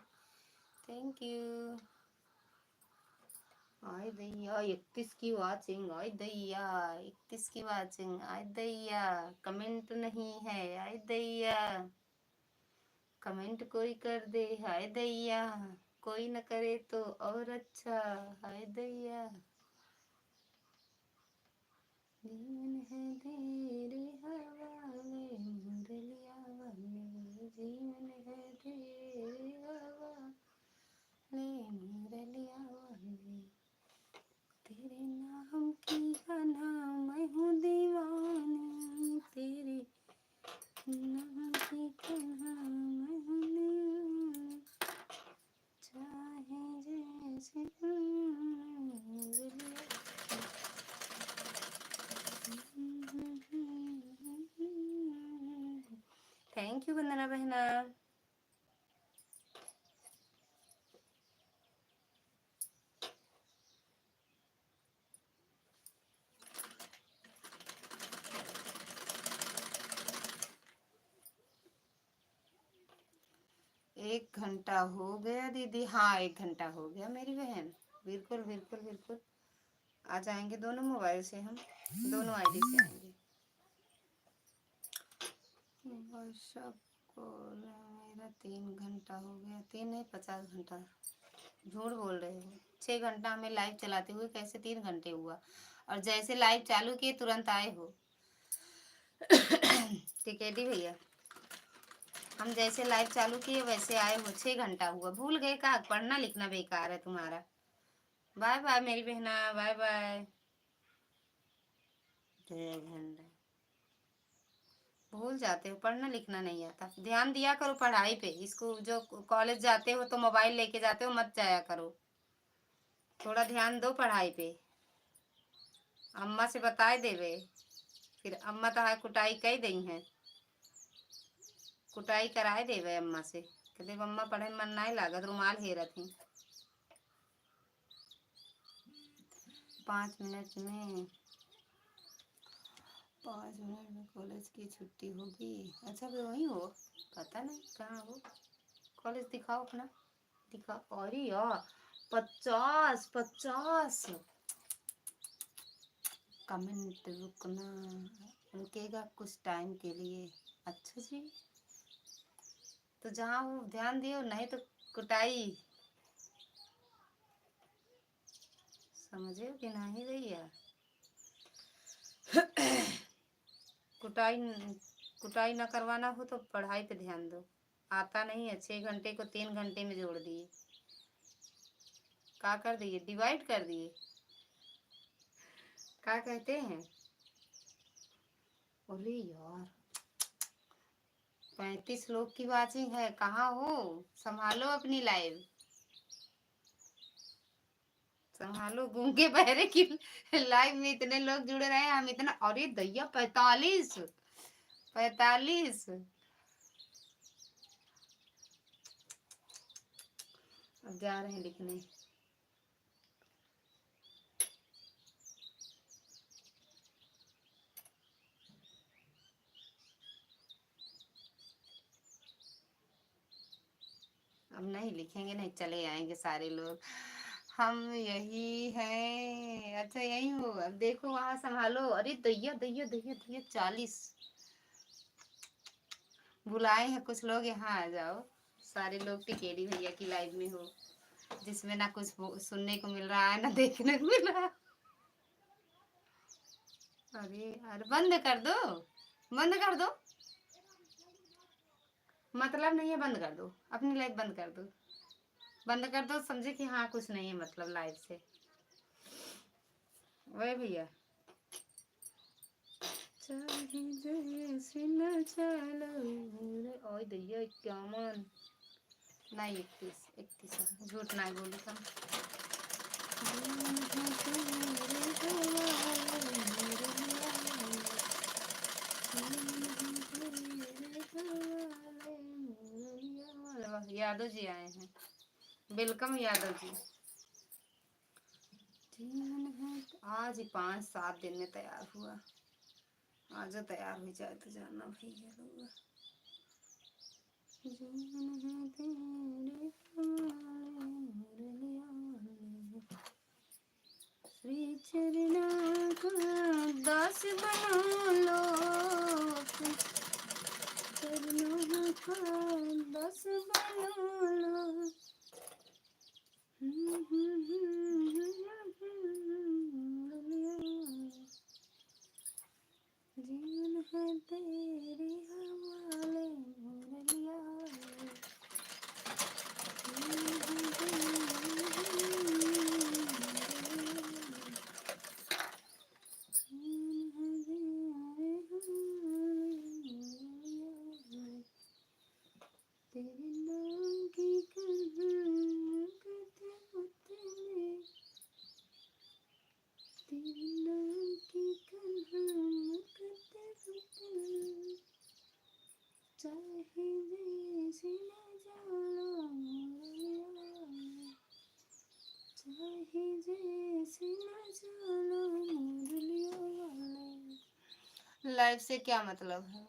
Thank you. आय दैया 31 की वाचिंग, आय दैया 31 की वाचिंग, आय दैया कमेंट नहीं है, आय दैया कमेंट कोई कर दे, हाय दैया कोई न करे तो और अच्छा, हाय दैया। जीवन है तेरे हवाले, मुरलिया वाले, जीवन है तेरे हवाले, मुरलिया वाले, तेरे नाम की कन्हा मैं हूँ दीवानी, तेरे नाम की कन्हा मैं हूँ दीवानी, चाहे जैसे 1 घंटा हो गया दीदी। हाँ 1 घंटा हो गया मेरी बहन। बिल्कुल बिल्कुल बिल्कुल आ जाएंगे, दोनों मोबाइल से हम, दोनों आईडी से आएंगे। व्हाट्सएप कॉल मेरा 3 घंटा हो गया, 3 नहीं 50 घंटा। झूठ बोल रहे हो, 6 घंटा हमें लाइव चलाते हुए कैसे 3 घंटे हुआ? और जैसे लाइव चालू किए तुरंत आए हो। टिकेटी भैया, हम जैसे लाइव चालू किए वैसे आए हो, 6 घंटा हुआ। भूल गए का? पढ़ना लिखना बेकार है तुम्हारा। बाय बाय मेरी बहना, बाय बाय। भूल जाते हो, पढ़ना लिखना नहीं आता। ध्यान दिया करो पढ़ाई पे। इसको जो कॉलेज जाते हो तो मोबाइल लेके जाते हो, मत जाया करो। थोड़ा ध्यान दो पढ़ाई पे। अम्मा से बताए देवे, फिर अम्मा तो है कुटाई कई दई हैं, कुटाई कराए देवे अम्मा से। कहते अम्मा पढ़े मन नहीं लागत, रुमाल हेरत ही। 5 मिनट में, 5 मिनट में कॉलेज की छुट्टी होगी। अच्छा तो वहीं हो? पता नहीं कहाँ हो। कॉलेज दिखाओ अपना, दिखाओ। अरे यार 50 कमेंट रुकना, रुकेगा कुछ टाइम के लिए। अच्छा जी, तो जहाँ हो ध्यान दियो, नहीं तो कुटाई। समझे कि नहीं भैया? कुटाई, कुटाई न करवाना हो तो पढ़ाई पे ध्यान दो। आता नहीं है, 6 घंटे को 3 घंटे में जोड़ दिए। क्या कर दिए? डिवाइड कर दिए। क्या कहते हैं? अरे यार 35 लोग की वाचिंग है। कहाँ हो? संभालो अपनी लाइव, संभालो। गूंगे बहरे की लाइव में इतने लोग जुड़ रहे हैं, हम इतना। अरे दैया 45 45। अब जा रहे हैं लिखने। अब नहीं लिखेंगे, नहीं चले आएंगे सारे लोग। हम यही हैं। अच्छा यही हो? अब देखो वहां संभालो। अरे दैया दैया दैया दैया 40 बुलाए हैं कुछ लोग, यहाँ आ जाओ। सारे लोग टिकेरी भैया की लाइव में हो, जिसमें ना कुछ सुनने को मिल रहा है ना देखने को मिल रहा है। अरे यार बंद कर दो, बंद कर दो। मतलब नहीं है, बंद कर दो अपनी लाइव, बंद कर दो, बंद कर दो। समझे कि हाँ कुछ नहीं है मतलब लाइव से। वही भैया ओए दैया 51 नहीं 31 झूठ नहीं बोली तुम। यादव जी आए हैं, वेलकम यादव जी। आज ही 5-7 दिन में तैयार हुआ। आज तैयार हो जाए तो जाना भैया लोग। श्री चरना का दास बना लो, चरणों का दास बना लो। जीवन है तेरे हवाले मुरलिया। तेरे नाम की कसम करते उतने, तेरे नाम की कसम करते उतने, चाहे जैसी न जानो मुरलिया, चाहे जैसी न जानो मुरलिया वाले। लाइव से क्या मतलब है?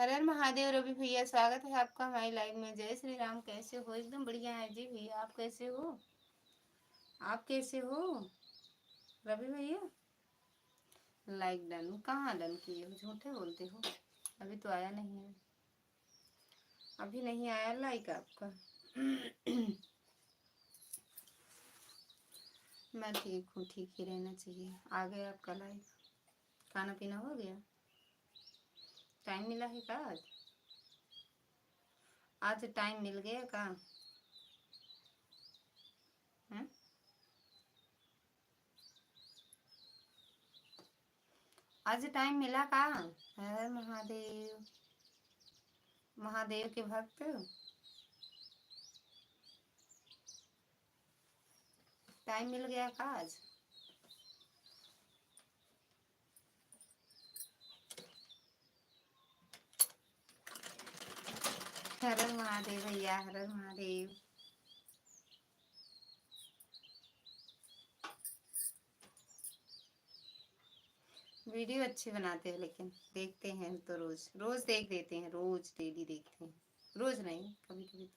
हर हर महादेव। रवि भैया स्वागत है आपका हमारी लाइव में। जय श्री राम। कैसे हो? एकदम बढ़िया है जी भैया। आप कैसे हो? आप कैसे हो रवि भैया? लाइक डन कहाँ डन किए हो? झूठे बोलते हो। अभी तो आया नहीं है। अभी नहीं आया लाइक आपका। मैं ठीक हूँ। ठीक ही रहना चाहिए। आ गया आपका लाइक। खाना पीना हो गया? टाइम मिला है का आज? आज टाइम मिल गया का? है? आज टाइम मिला का? हर महादेव। महादेव के भक्त टाइम मिल गया का आज? हर हर महादेव भैया। हर हर महादेव। वीडियो अच्छे बनाते हैं लेकिन देखते हैं तो रोज रोज देख देते हैं। रोज डेली देखते हैं। रोज नहीं, कभी कभी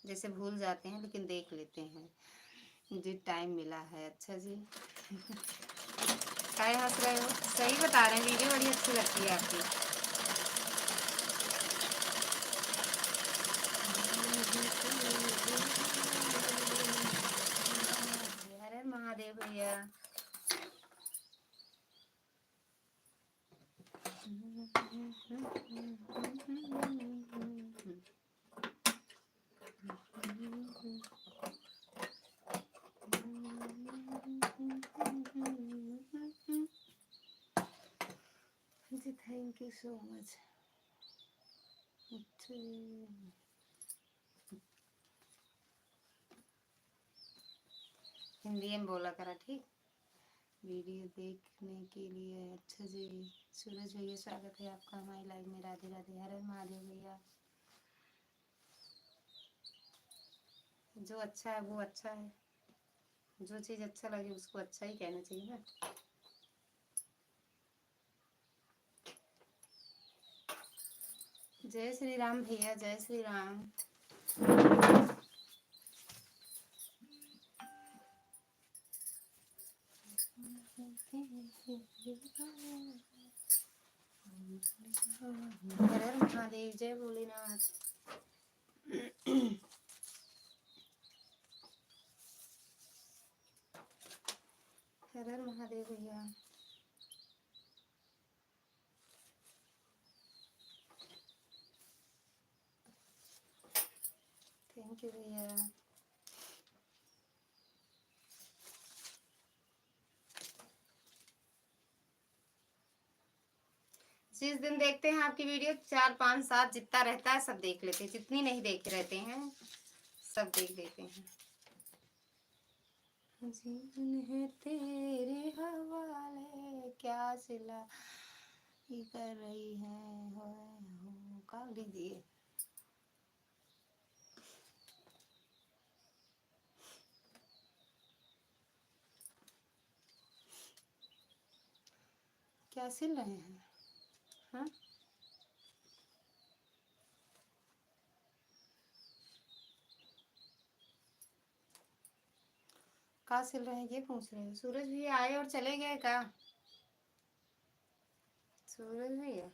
जैसे भूल जाते हैं लेकिन देख लेते हैं जी। टाइम मिला है। अच्छा जी। काय हंस रहे हो? सही बता रहे हैं। वीडियो बड़ी अच्छी लगती है आपकी। हर महादेव भैया। जी thank you so much. Hindi में बोला करा ठीक। वीडियो देखने के लिए। अच्छा जी। सूरज भैया स्वागत है आपका हमारी लाइव में। राधे राधे। हर हर महादेव भैया। जो अच्छा है वो अच्छा है। जो चीज़ अच्छा लगे उसको अच्छा ही कहना चाहिए ना। जय श्री राम भैया। जय श्री राम। हर हर महादेव। जय भोलेनाथ। हर हर महादेव भैया। थैंक यू भैया। जिस दिन देखते हैं आपकी वीडियो 4 5 7 जितना रहता है सब देख लेते हैं। जितनी नहीं देखे रहते हैं सब देख लेते हैं। जीवन है तेरे हवाले। क्या सिला ही कर रही है हो काल दीजिए। क्या सिल रहे हैं? हाँ का सिल रहे हैं ये पूछ रहे हैं। सूरज भैया आए और चले गए का? सूरज भैया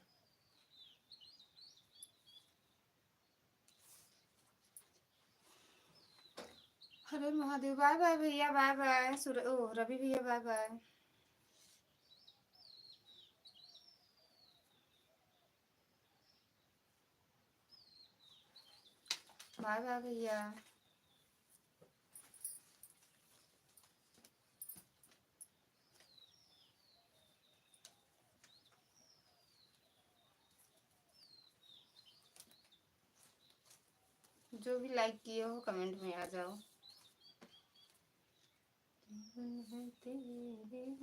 हरे महादेव। बाय बाय भैया। Bye bye. ओ रवि भैया बाय बाय। बाय बाय भैया। जो भी लाइक किए हो कमेंट में आ जाओ। तेरे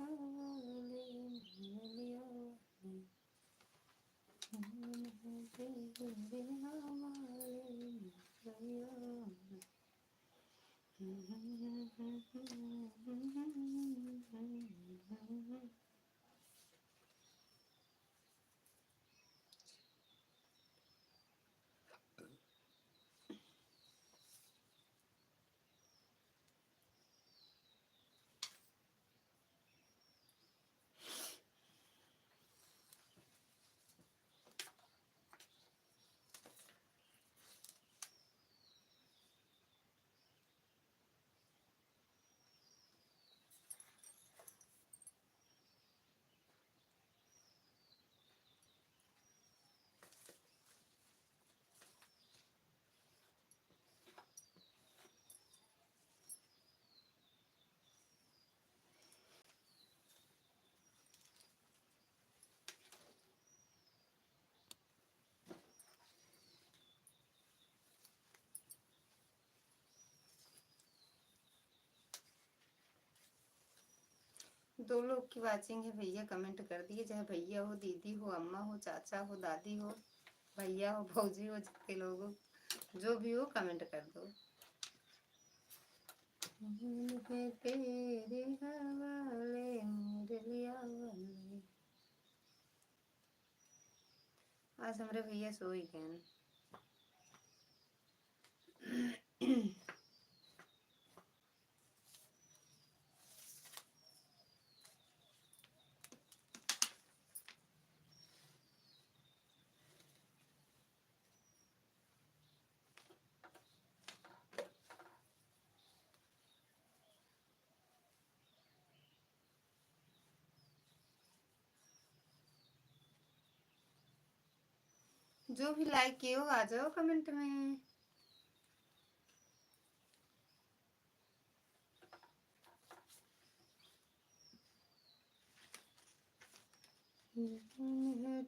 2 लोग की वाचिंग है भैया, कमेंट कर दिए, चाहे भैया हो, दीदी हो, अम्मा हो, चाचा हो, दादी हो, भैया हो, भौजी हो, जितने लोग हो, जो भी हो कमेंट कर दो। तेरे हवाले मुरलिया वाले। आज हमारे भैया सो ही गए। जो भी लाइक किए हो आ जाओ कमेंट में।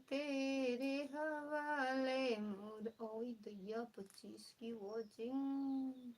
तेरे हवाले मोर ओई दैया 25 की वॉचिंग।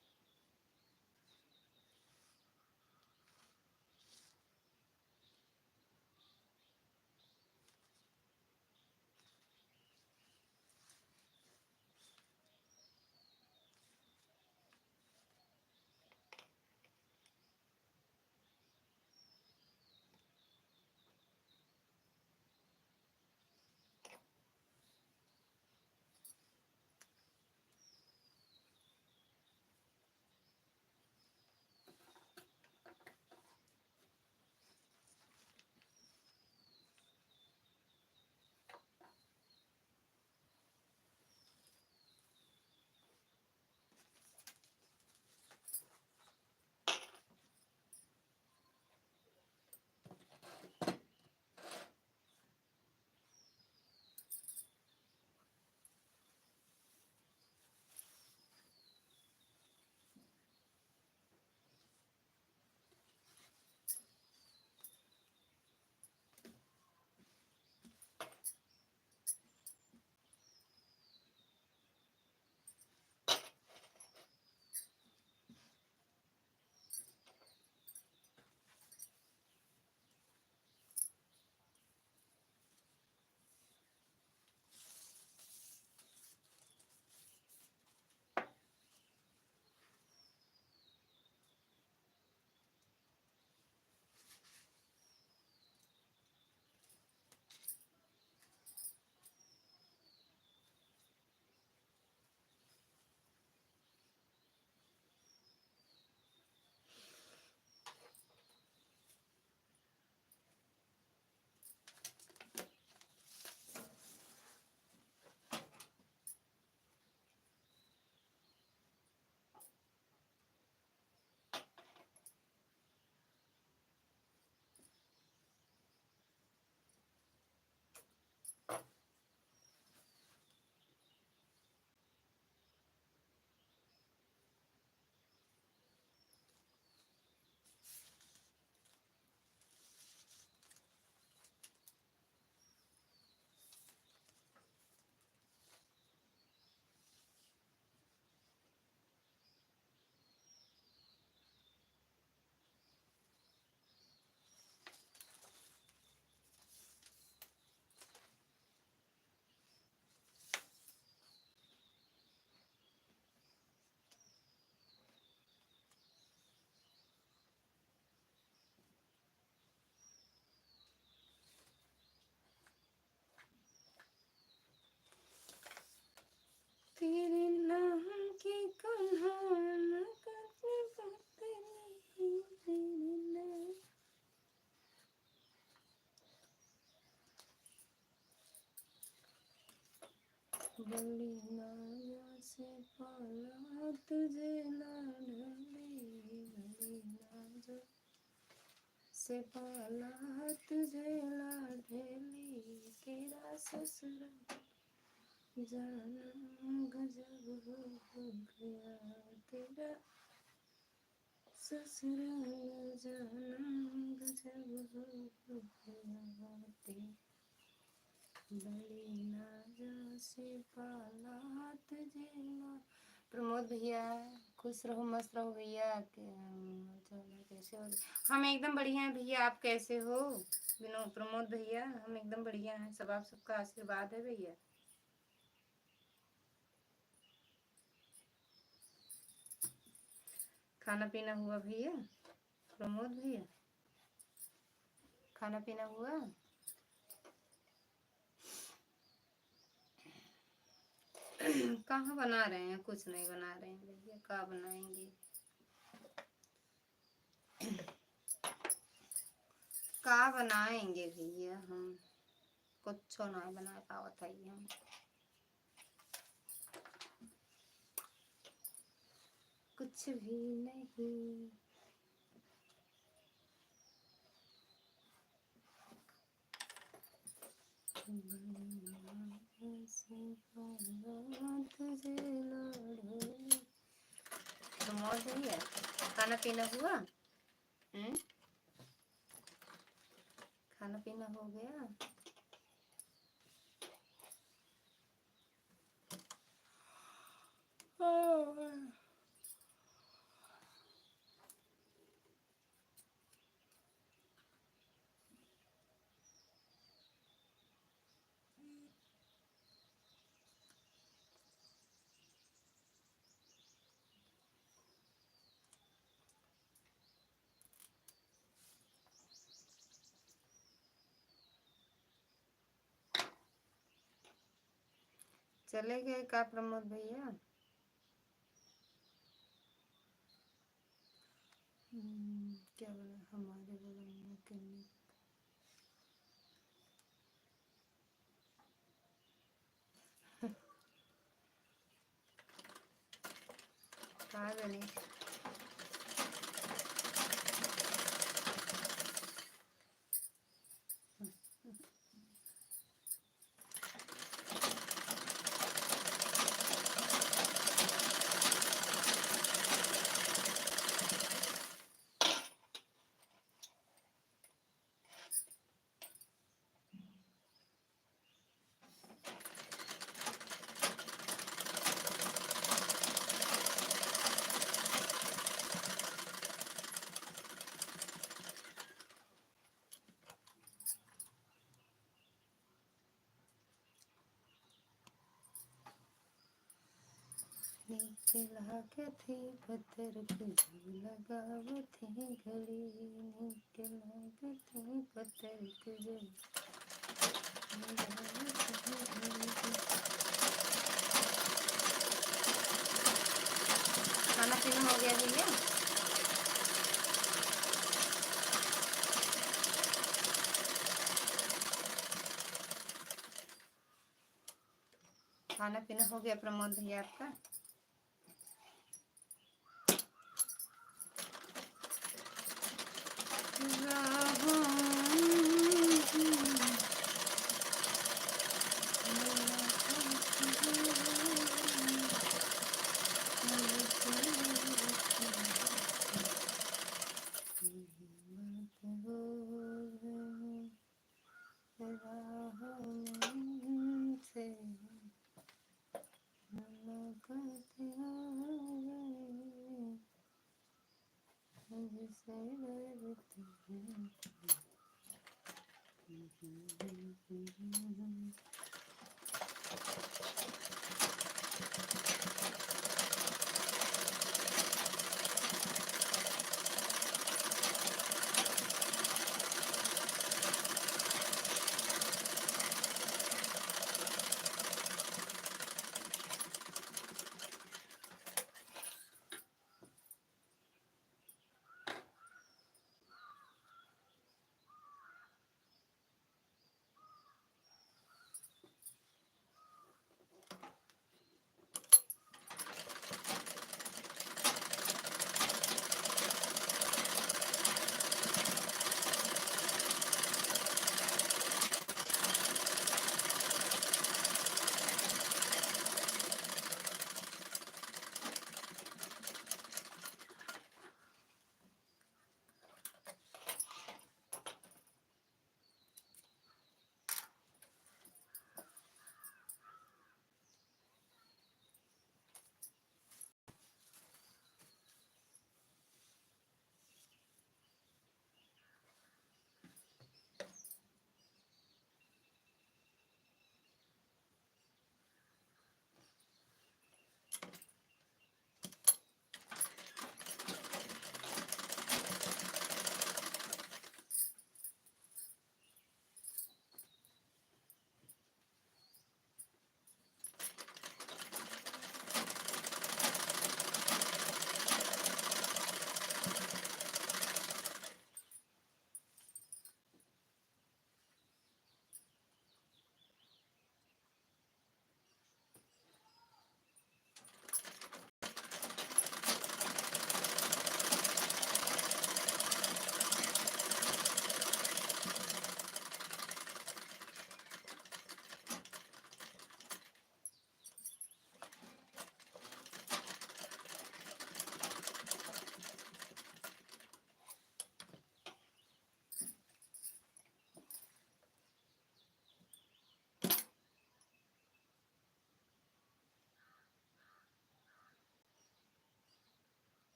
तेरे नाम की कहान करते करते नहीं तेरे नाम। बड़ी नाया से पाला तुझे लाडली, बड़ी नाया से पाला तुझे लाडली, तेरा ससुर जानम गजब हो गया, तेरा ससुराल जानम गजब हो गया, बड़ी नाजा से पाला तुझे। प्रमोद भैया खुश रहो मस्त रहो भैया। कैसे हो? हम एकदम बढ़िया हैं भैया, आप कैसे हो? विनोद प्रमोद भैया, हम एकदम बढ़िया हैं, सब आप सबका आशीर्वाद है भैया। खाना पीना हुआ भैया? प्रमोद भैया, खाना पीना हुआ? कहाँ बना रहे हैं? कुछ नहीं बना रहे हैं भैया, क्या बनाएंगे? का बनाएंगे भैया? हम कुछ नहीं बना पावत है हम। कुछ भी नहीं। प्रमोद भैया, खाना पीना हुआ? खाना पीना हो गया? चले गए का प्रमोद भैया? क्या बोला हमारे बोला के कहा गए? निकला के थी पत्थर पे लगावत है घड़ी। निकला के थी पत्थर पे खाना पीना हो गया भैया? खाना पीना हो गया प्रमोद भैया आपका?